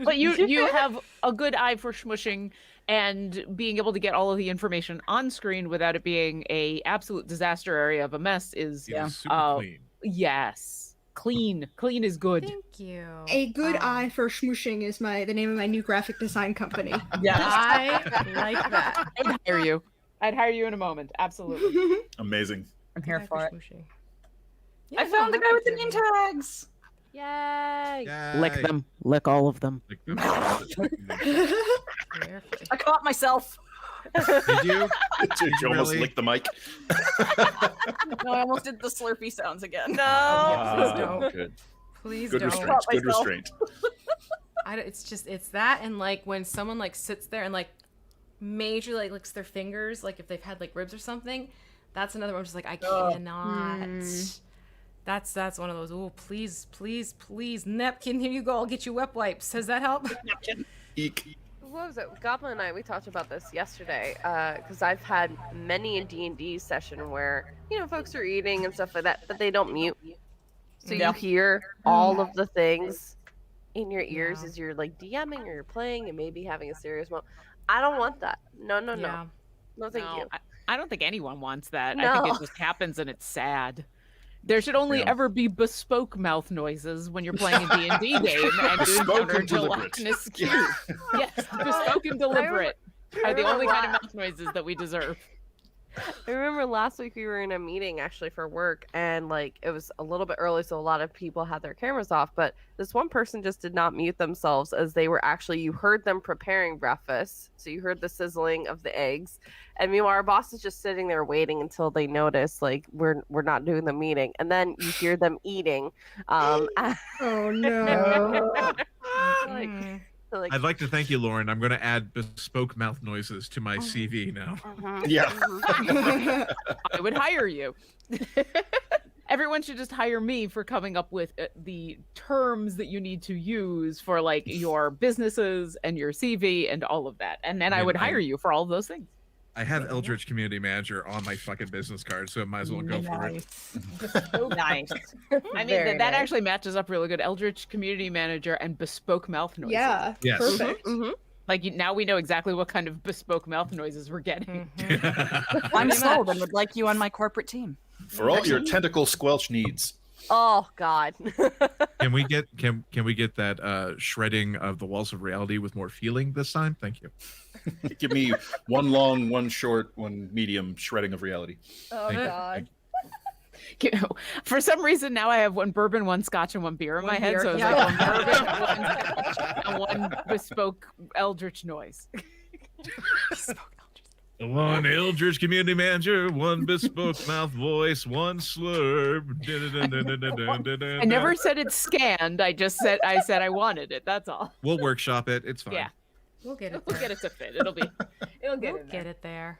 But you have a good eye for smushing and being able to get all of the information on screen without it being a absolute disaster area of a mess is It is super clean. yes. Clean is good. Thank you. A good eye for smooshing is the name of my new graphic design company. Yeah. I like that. I'd hire you. I'd hire you in a moment. Absolutely. Amazing. I'm here for it. Smushing. I found the guy with the name tags. Yay! Lick Yay. them. Lick all of them. Lick them. Carefully. I caught myself. Did you? Did you almost really? lick the mic? No, I almost did the Slurpee sounds again. Yeah, please don't. Good. Please Good don't. restraint. Good myself. restraint. It's that, and like when someone like sits there and like majorly like licks their fingers, like if they've had like ribs or something, that's another one. I'm just like, I cannot. That's one of those. Oh, please, napkin. Here you go. I'll get you wet wipes. Does that help? Eek. What was it? Goblin and I, we talked about this yesterday, because I've had many a D&D session where, folks are eating and stuff like that, but they don't mute. So you hear all of the things in your ears as you're like DMing or you're playing and maybe having a serious moment. I don't want that. No. Yeah. No, thank you. I don't think anyone wants that. I No. think it just happens and it's sad. There should only ever be bespoke mouth noises when you're playing a D&D game and you Bespoke encounter and deliberate. gelatinous cube. Yes, bespoke and deliberate are the only kind of mouth noises that we deserve. I remember last week we were in a meeting actually for work, and like it was a little bit early, so a lot of people had their cameras off, but this one person just did not mute themselves as they were you heard them preparing breakfast, so you heard the sizzling of the eggs, and meanwhile our boss is just sitting there waiting until they notice like we're not doing the meeting, and then you hear them eating. Oh no. like I'd like to thank you, Lauren. I'm going to add bespoke mouth noises to my CV now. Yeah. I would hire you. everyone should just hire me for coming up with the terms that you need to use for like your businesses and your CV and all of that. And then I would hire you for all of those things. I have Eldritch Community Manager on my fucking business card, so I might as well go for it. Nice. I mean, that actually matches up really good. Eldritch Community Manager and bespoke mouth noises. Yeah. Yes. Perfect. Like now we know exactly what kind of bespoke mouth noises we're getting. I'm sold and would like you on my corporate team. For all your tentacle squelch needs. Oh God. Can we get that shredding of the walls of reality with more feeling this time? Thank you. Give me one long, one short, one medium shredding of reality. Oh Thank you. God. For some reason now I have one bourbon, one scotch, and one beer in my head. So it's like one bourbon, one scotch, and one bespoke eldritch noise. One Eldritch Community Manager, one bespoke mouth voice, one slurp. I never said it's scanned. I said I wanted it. That's all. We'll workshop it. It's fine. Yeah. We'll get it. We'll get it to fit. It'll We'll get it there.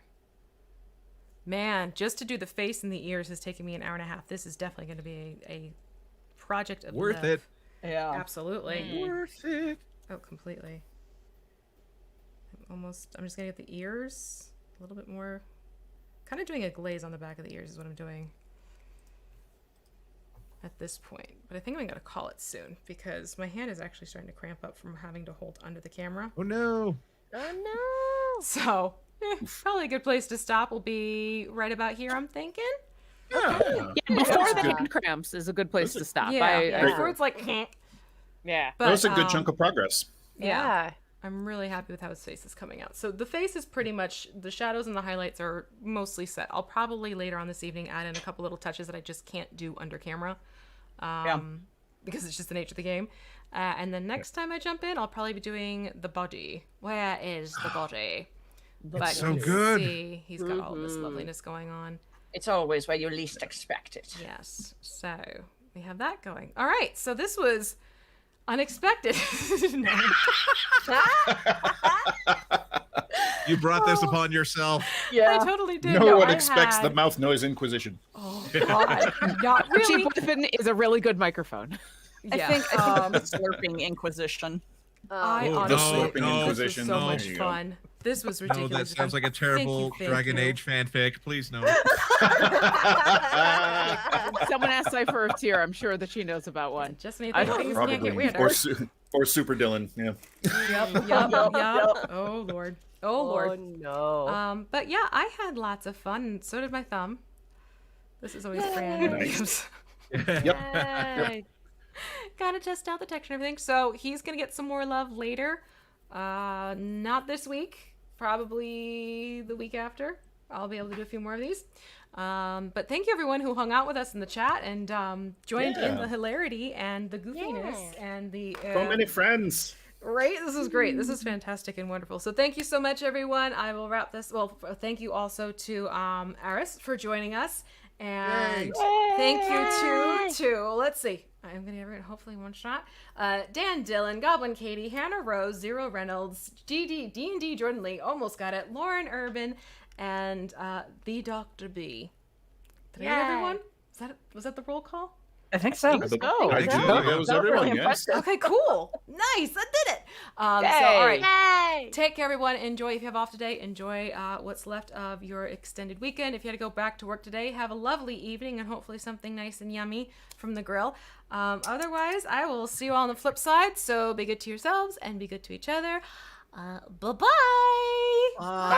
Man, just to do the face and the ears has taken me an hour and a half. This is definitely going to be a project of Worth love. it. Yeah. Absolutely. Worth it. Oh, completely. I'm just going to get the ears a little bit more. Kind of doing a glaze on the back of the ears is what I'm doing at this point. But I think I'm going to call it soon because my hand is actually starting to cramp up from having to hold under the camera. Oh no. Oh no. So, probably a good place to stop will be right about here, I'm thinking. Yeah. Before the hand cramps is a good place to stop. Yeah, before it's like, yeah. but, That's a good chunk of progress. Yeah. I'm really happy with how his face is coming out. So the face is pretty much, the shadows and the highlights are mostly set. I'll probably later on this evening add in a couple little touches that I just can't do under camera. Because it's just the nature of the game. And then next time I jump in, I'll probably be doing the body. Where is the body? But so you good. See, he's got all this loveliness going on. It's always where you least expect it. Yes. So we have that going. All right. So this was unexpected. You brought this upon yourself. I totally did. No one I expects had- the mouth noise inquisition. Oh, God. Not The really. cheap weapon is a really good microphone. Yeah. I think slurping Inquisition. I Oh, honestly, no, this was Inquisition. so no. much There you go. fun. This was No, ridiculous. that sounds like a terrible Thank Dragon you. Age fanfic. Please no. Someone asked Cypher of Tiara. I'm sure that she knows about one. Just when you I think don't- things can't get Probably. weirder. Or Super Dylan. Yeah. Yup. Oh, Lord. Oh, Lord. no. But yeah, I had lots of fun, and so did my thumb. This is always Fran. Nice. Yay. Gotta test out the texture and everything. So he's gonna get some more love later. Not this week. Probably the week after. I'll be able to do a few more of these. But thank you everyone who hung out with us in the chat and joined in the hilarity and the goofiness and the So many friends. Right? This is great. This is fantastic and wonderful. So thank you so much, everyone. I will wrap this. Well, thank you also to Aris for joining us. And thank you to, let's see. I'm going to have it hopefully one shot. Dan Dillon, Goblin Katie, Hannah Rose, Zero Reynolds, D&D Jordan Lee, almost got it, Lauren Urban, and the Dr. B. Did I get everyone? Was that the roll call? I think so. I think so. That was everyone, yes. Okay, cool. Nice. I did it. So, all right. Take care, everyone. Enjoy. If you have off today, enjoy what's left of your extended weekend. If you had to go back to work today, have a lovely evening and hopefully something nice and yummy from the grill. Otherwise, I will see you all on the flip side. So be good to yourselves and be good to each other. Bye-bye. Bye.